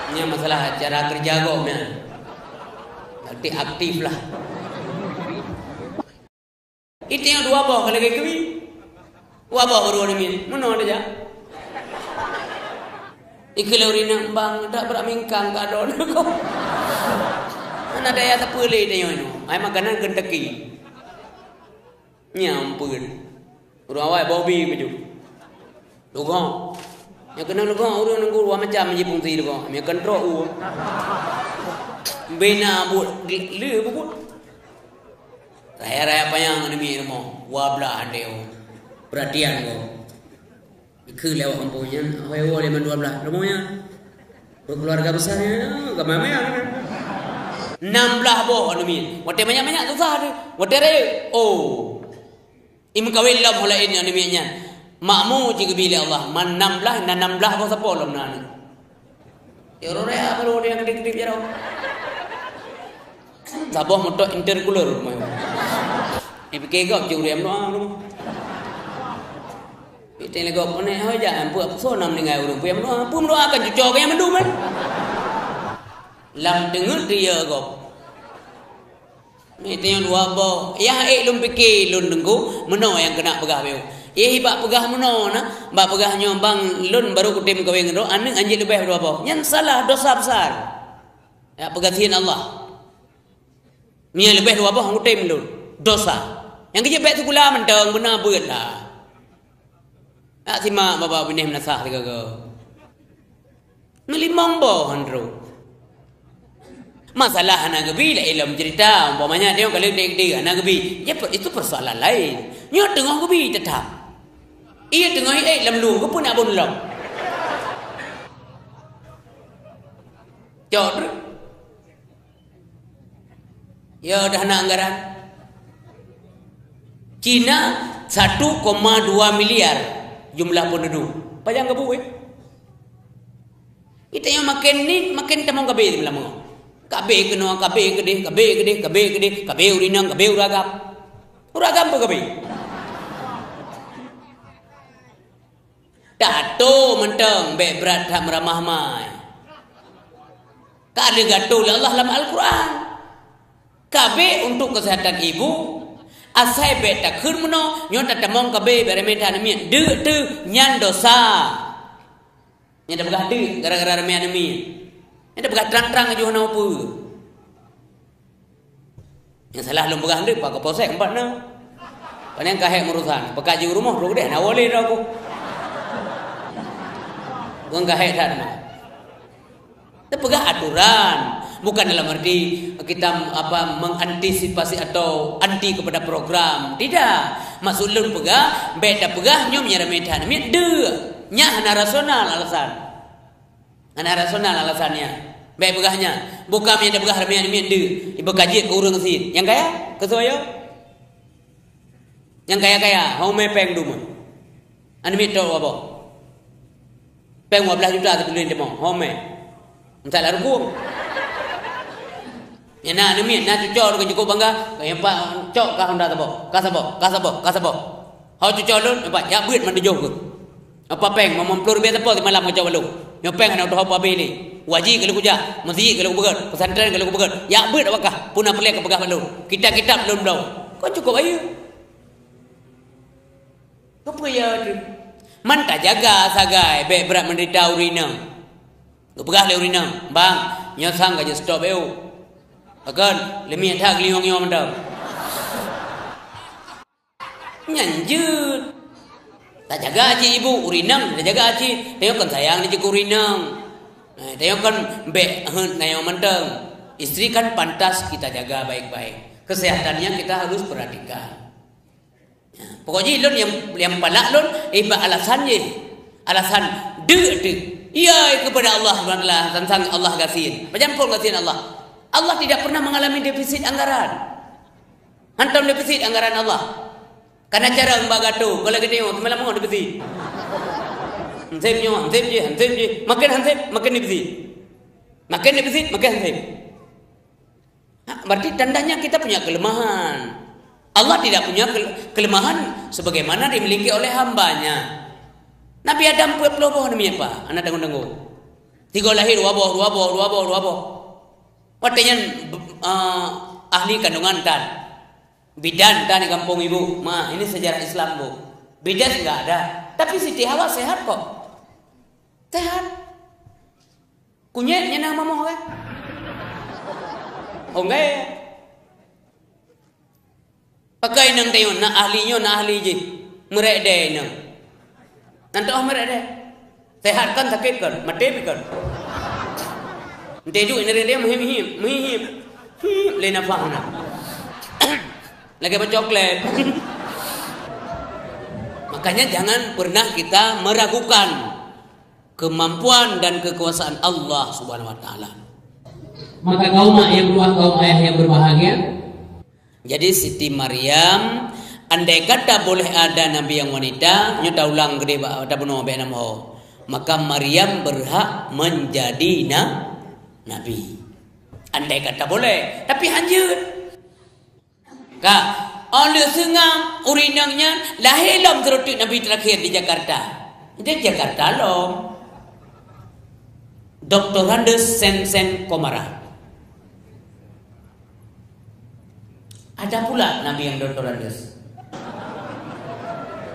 Ini masalah cara kerja kau ni. Nanti aktif lah. Itu yang dua bawah kalau kayak gini. Wabah baru ni mana ada je? Ikhlas bang tak beramingkang kadon kau. Mana daya tak boleh dia ni. Ai makanan Kentucky. Nyampun. Urang awak Bobby baju. Lugong. Yang kena lugong urang nunggu dua macam je fungsi lugong. Ami kontrol u. Bina bu le bu. Raya-raya payang ni mo. Wablah andeu. Perhatian kau. Ikut lewat kampungnya. Hewo 12 rumahnya. Keluarga besarnya. Kemana ya? 16 boh ni. Wate banyak-banyak tu sah tu. Wate re. Oh. Im kawin lam holain yang ni. Makmu jika bila Allah. Man 16 dan 16 boh siapa lam nan. Ya rorea baru dia kedip-kedip je dah. Sabah motor intercooler rumah. Ipike gak jurem doang. Itu lagi apa ni? Hoi jangan buat sonam dengan orang punya mendoa. Pun mendoakan cucuk yang mendum kan? Lam dengar dia kau. Itu yang dua boh. Yang lum fikir lun dengku meno yang kena pegah beu. Bak pegah meno na, bak pegah nyombang lun baru kutim kawin ro. Anu anjing lebih dua boh. Yang salah dosa besar. Ya pegatian Allah. Mia lebih dua apa hang tem lu dosa. Yang kerja baik tu pula mentang benar beutlah. Tak simak bapa benih menasah ke ke. Ngelimang boh handro. Masalah anak gebi lah ilmu cerita. Umpamanya dia kalau dek anak gebi, ya itu persoalan lain. Nyo tengah gebi tetap. Ia tengah lam lu ke pun nak bon long. Jod. Ya dah nak anggaran. Cina 1,2 miliar jumlah penduduk. Pajang ke buih. Kita yang makin ni makin tamang kabe bilang mo. Kabe kena kabe gede, kabe urinang, kabe uragam. Uragam apa kabe? Dato mentang be berat tak meramah mai. Ka ada gato Allah dalam Al-Quran. Kabe untuk kesehatan ibu. Asai beta khun mono nyon ta tamong kabe bere meta na mien de tu nyan dosa. Nya da begah de gara-gara mien mi. Nya da begah terang-terang jo na opo. Yang salah lum begah de pak ko posek empat na. Panen kahek urusan, pekaji rumah ro deh na wole ro aku. Gong kahek tak na. Da begah aturan. Bukan dalam arti kita mengantisipasi atau anti kepada program. Tidak. Maksud lun pegah, beda pegah nyom nyara medan. Mit de. Nya hana rasional alasan. Hana rasional alasannya. Baik pegahnya. Bukan yang ada pegah ramian mit de. Ibu kaji ke urang sin. Yang kaya? Kesoyo? Yang kaya-kaya, hau me peng duma. Anu mit tahu apa? Peng 15 juta tu demo. Hau me. Entar la rukum. Ya na demi na cucor ke cukup bangga kaya pak cok ka honda tabo kasabo hau cucor lun pak ya beut man dejo ke apa peng mamam plur be tapo di malam ke cok lu yo peng ana doh apa beli waji kalau kuja masjid kalau begat pesantren kalau begat ya beut apakah puna pelek ke pegah lu kita belum belum kau cukup ayo apa ya tu man tak jaga sagai be berat menderita urina ke pegah le urina bang nyosang ka stop eu akan lemih tak liong-liong mendam. Nyanjut. Tak jaga aji ibu urinang, tak jaga aji. Tengok kan sayang ni je urinang. Tengok kan be ngayong mendam. Istri kan pantas kita jaga baik-baik. Kesehatannya kita harus perhatikan. Pokoknya lon yang palak lon iba alasannya. Alasan de. Ia kepada Allah Subhanahu tentang Allah gasin. Macam pun gasin Allah. Allah tidak pernah mengalami defisit anggaran. Hantam defisit anggaran Allah. Karena cara membagato, kalau kita tengok malam mau defisit. Hansip je. Makin hansip, makin defisit. Makin defisit, makin hansip. Berarti tandanya kita punya kelemahan. Allah tidak punya kelemahan sebagaimana dimiliki oleh hambanya. Nabi Adam punya peloboh namanya apa? Anak tanggung-tanggung. 3 lahir, 2 boh. Artinya ahli kandungan tan bidan tan di kampung ibu. Ma ini sejarah Islam bu. Bidan enggak ada. Tapi Siti Hawa sehat kok. Sehat. Kunyitnya nama mau kan? Oh enggak. Pakai nang tayo na ahli je. Merek deh nang. Nanti merek deh. Sehat kan sakit kan? Mati kan? Dedu ini dia mihim. Lena fahna. Lagi bercoklat. Makanya jangan pernah kita meragukan kemampuan dan kekuasaan Allah Subhanahu wa taala. Maka kaum yang kuat, kaum ayah yang berbahagia. Jadi Siti Maryam andai kata boleh ada nabi yang wanita, nyata ulang gede ada bunuh be nama. Maka Maryam berhak menjadi Nabi. Andai kata boleh, tapi hanjut. Kak, oleh sengang urinangnya lahir dalam kerutuk Nabi terakhir di Jakarta. Di Jakarta loh. Dr. Andes Sen Komara. Ada pula Nabi yang Dr. Andes.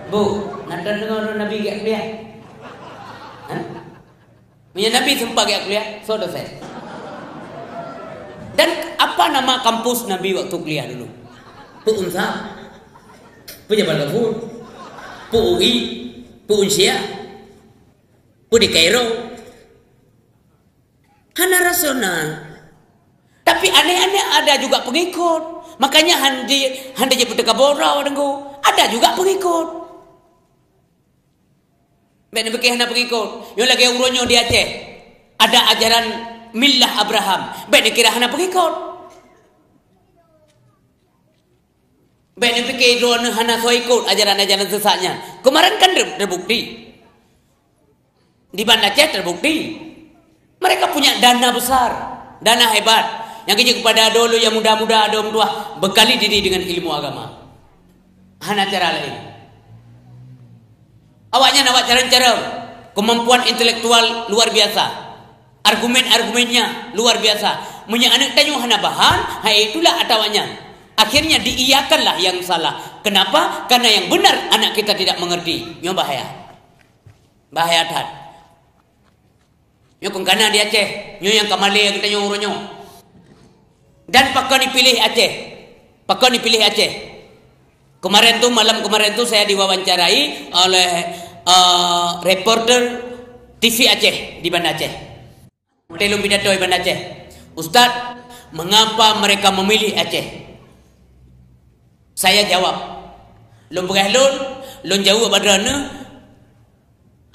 Bu, nanti dengar Nabi gak kuliah? Punya Nabi sempat gak kuliah? Saudara saya. apa nama kampus Nabi waktu kuliah dulu? Pu Unsa, Pu Jabal Ghafur, Pu UI, Pu Unsia, Pu di Kairo. Hana rasional. Tapi aneh-aneh ada juga pengikut. Makanya handi je puteka borau dengku. Ada juga pengikut. Ben bekeh hana pengikut. Yo lagi uronyo di Aceh. Ada ajaran Millah Abraham. Ben kira hana pengikut. Ben pikir drone hana so ikut ajaran-ajaran sesatnya. Kemarin kan terbukti. Di Banda Aceh terbukti. Mereka punya dana besar, dana hebat. Yang kerja kepada dulu yang muda-muda, ada orang tua, bekali diri dengan ilmu agama. Hana cara lain. Awaknya nawak cara-cara, kemampuan intelektual luar biasa. Argumen-argumennya luar biasa. Punya anak tanya hana bahan, itulah atawanya. Akhirnya diiyakanlah yang salah. Kenapa? Karena yang benar anak kita tidak mengerti. Ini bahaya. Bahaya tat. Ini kengkana di Aceh. Ini yang kamali yang kita nyuruhnya. Dan pakar dipilih Aceh. Pakar dipilih Aceh. Kemarin tuh, malam kemarin tuh saya diwawancarai oleh reporter TV Aceh di Banda Aceh. Telung pidato di Banda Aceh. Ustaz, mengapa mereka memilih Aceh? Saya jawab, lun berah lun jauh badrana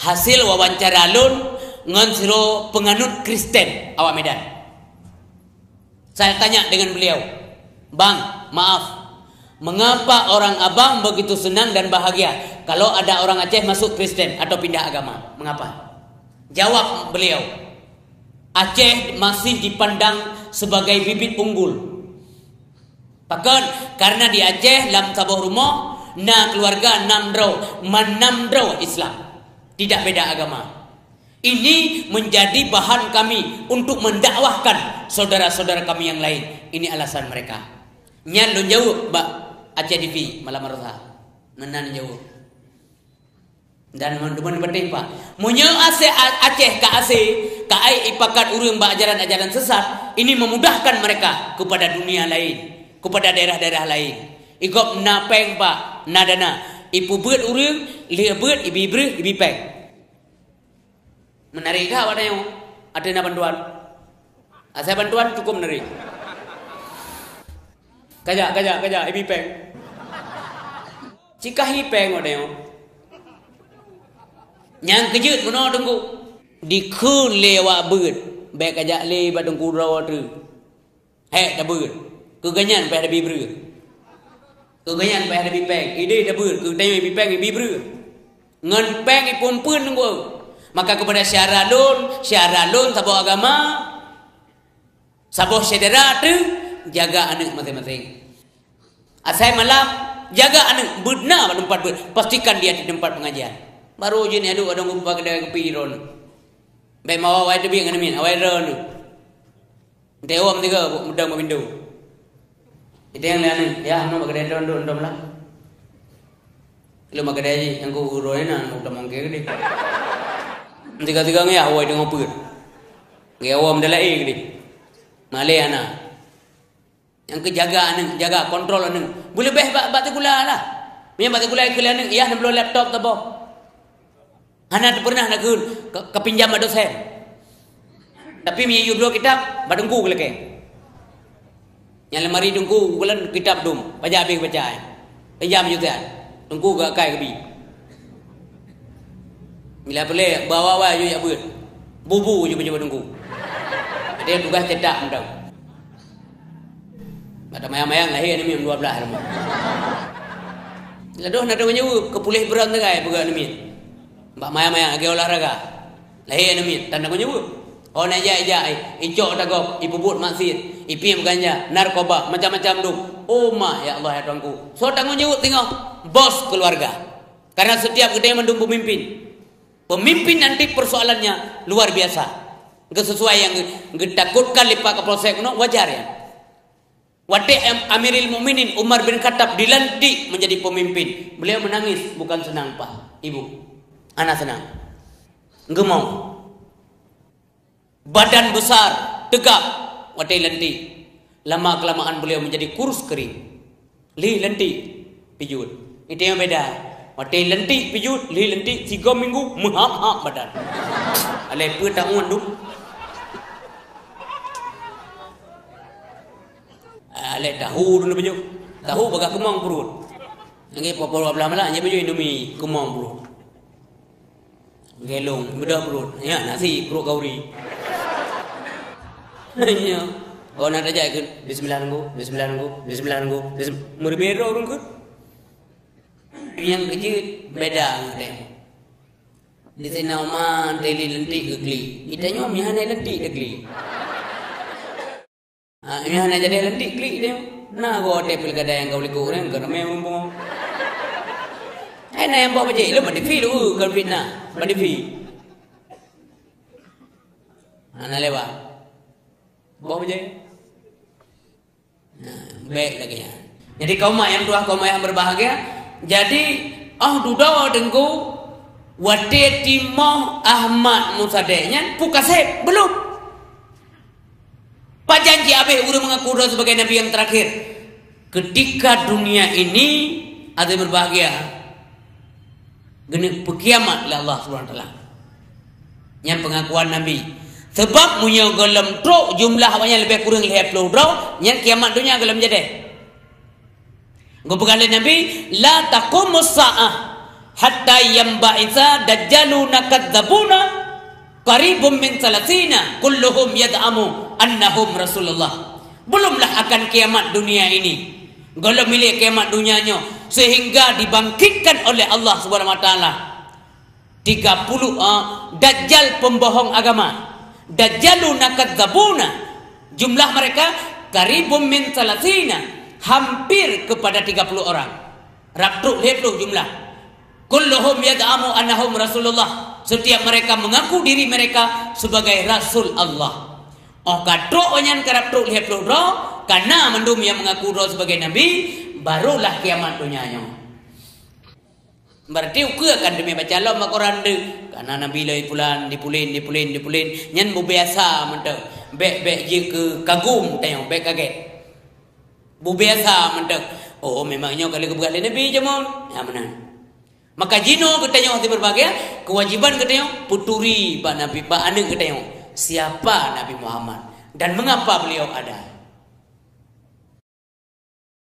hasil wawancara lun ngan siro penganut Kristen awak Medan. Saya tanya dengan beliau, "Bang, maaf, mengapa orang abang begitu senang dan bahagia kalau ada orang Aceh masuk Kristen atau pindah agama? Mengapa?" Jawab beliau, "Aceh masih dipandang sebagai bibit unggul. Pakan karena di Aceh dalam sabuh rumah na keluarga manamdraw Islam, tidak beda agama. Ini menjadi bahan kami untuk mendakwahkan saudara-saudara kami yang lain. Ini alasan mereka." Nyan lo jauh Mbak Aceh TV malam rosa. Menan jauh. Dan teman-teman penting Pak. Munyo Aceh ka ai ipakat urang ba ajaran-ajaran sesat, ini memudahkan mereka kepada dunia lain, kepada daerah-daerah lain. Igop na peng Pak, na dana. Ipu beut urang, lia beut ibi breu ibi peng. Menarik kah awak tanya? Ada na bantuan? Saya bantuan cukup menarik. Kajak, ibi peng. Cikahi peng awak tanya. Yang kejut mana tunggu? Dikun lewat beut. Baik kajak le badung kurau tu. Hek dah beut. Keganyan payah ada bibru. Keganyan payah ada bipeng. Ide dah beut. Ke tanya bipeng bibru. Ngan peng ipun-pun tunggu. Maka kepada syaralun sabuh agama, sabuh saudara tu jaga anak masing-masing. Asai malam jaga anak benar tempat ber. Pastikan dia di tempat pengajian. Baru je ni ada ngumpah kedai kopi ron. Baik mau awai tu biang min, awai ron tu. Deom tiga mudang pintu. Itu yang lain ya, nama kedai ron tu lah. Lu mak kedai yang ku uroi na udah mangke gede. Tiga-tiga ni awai dengan apa? Gaya awam dalam gede. Malay anak. Yang kejaga anak, jaga kontrol anak. Boleh batu gula lah. Punya batu gula ke anak, ya nak belum laptop tu boh. Anak pernah nak kepinjam dosen. Tapi mi you dua kitab badengku ke leke. Yang lemari dengku bulan kitab dum, baca habis baca. Pinjam juga. Dengku gak kai kebi. Bila boleh bawa you ya beut. Bubu je baca dengku. Dia tugas cetak mendang. Ada mayang-mayang lahir ni minum 12 lama. Ladoh nak dengannya ke pulih berat tegai pegak ni. Mbak mayang-mayang lagi olahraga. Lahir ni tanda dengannya. Oh nak jai icok tagok, ibubut maksiat, ipim ganja, narkoba, macam-macam tu. Oh mak ya Allah ya Tuanku. So tanggung jawab tengok bos keluarga. Karena setiap kedai mendung pemimpin. Pemimpin nanti persoalannya luar biasa. Sesuai yang ditakutkan lipat ke polsek no wajar ya. Waktu Amirul Mukminin Umar bin Khattab dilantik menjadi pemimpin. Beliau menangis, bukan senang Pak, Ibu. Anak senang. Enggak mau. Badan besar, tegak, waktu lantik. Lama kelamaan beliau menjadi kurus kering. Li lentik pijut. Itu yang beda. Mati lentik pijut, li lentik 3 minggu menghap-hap badan. Alai pun tak undu. Alai tahu dulu pijut. Tahu bagak kemang perut. Ngi popol belah-belah nya pijut Indomie kemang perut. Gelong bedah perut. Ya nasi perut kauri. Ya. Oh nak aja ikut bismillah nunggu, bismillah nunggu, bismillah nunggu. Murbero orang ikut. Yang kecil beda ngate. Di sini nama teli lentik gegli. Kita nyom yang hanya lentik gegli. Yang hanya jadi lentik gegli dia. Nah gua tepil kada yang kau liku orang kerana memang bong. Nah yang bawa baca lu mandi fi lu kalau fitnah mandi fi. Anak lewat. Bawa baca. Baik lagi ya. Jadi kaum yang dua kaum yang berbahagia. Jadi duda dengku wate timah Ahmad Musadenya pukasep belum. Pak janji abe udah mengaku doa sebagai nabi yang terakhir. Ketika dunia ini ada berbahagia. Geni pekiamat oleh Allah Subhanahu wa taala. Yang pengakuan nabi. Sebab punya gelam truk jumlah banyak lebih kurang 50 draw yang kiamat dunia gelam jadi. Gua pegang Nabi la taqumus saah hatta yamba'itha dajjaluna kadzabuna qaribum min 30 kulluhum yad'amu annahum rasulullah. Belumlah akan kiamat dunia ini. Gelam milik kiamat dunianya sehingga dibangkitkan oleh Allah Subhanahu wa taala 30 dajjal pembohong agama. Dajjaluna kadzabuna jumlah mereka qaribum min 30 hampir kepada 30 orang. Raptruk 50 jumlah. Kulluhum yad'amu annahum rasulullah. Setiap mereka mengaku diri mereka sebagai rasul Allah. Oh kadro onyan karaptruk 50 ro karena mendum yang mengaku ro sebagai nabi barulah kiamat dunianya. Berarti ukur akan demi baca Allah Al-Quran de. Karena Nabi lai pulan dipulin nyan bu biasa mentok. Bek je ke kagum tengok bek kaget. Bu biasa mentok. Oh memangnya kali kebegal Nabi je mon. Ya benar. Maka jino kita tengok hati berbahagia, kewajiban kita tengok puturi pak Nabi, pak anak kita tengok siapa Nabi Muhammad dan mengapa beliau ada.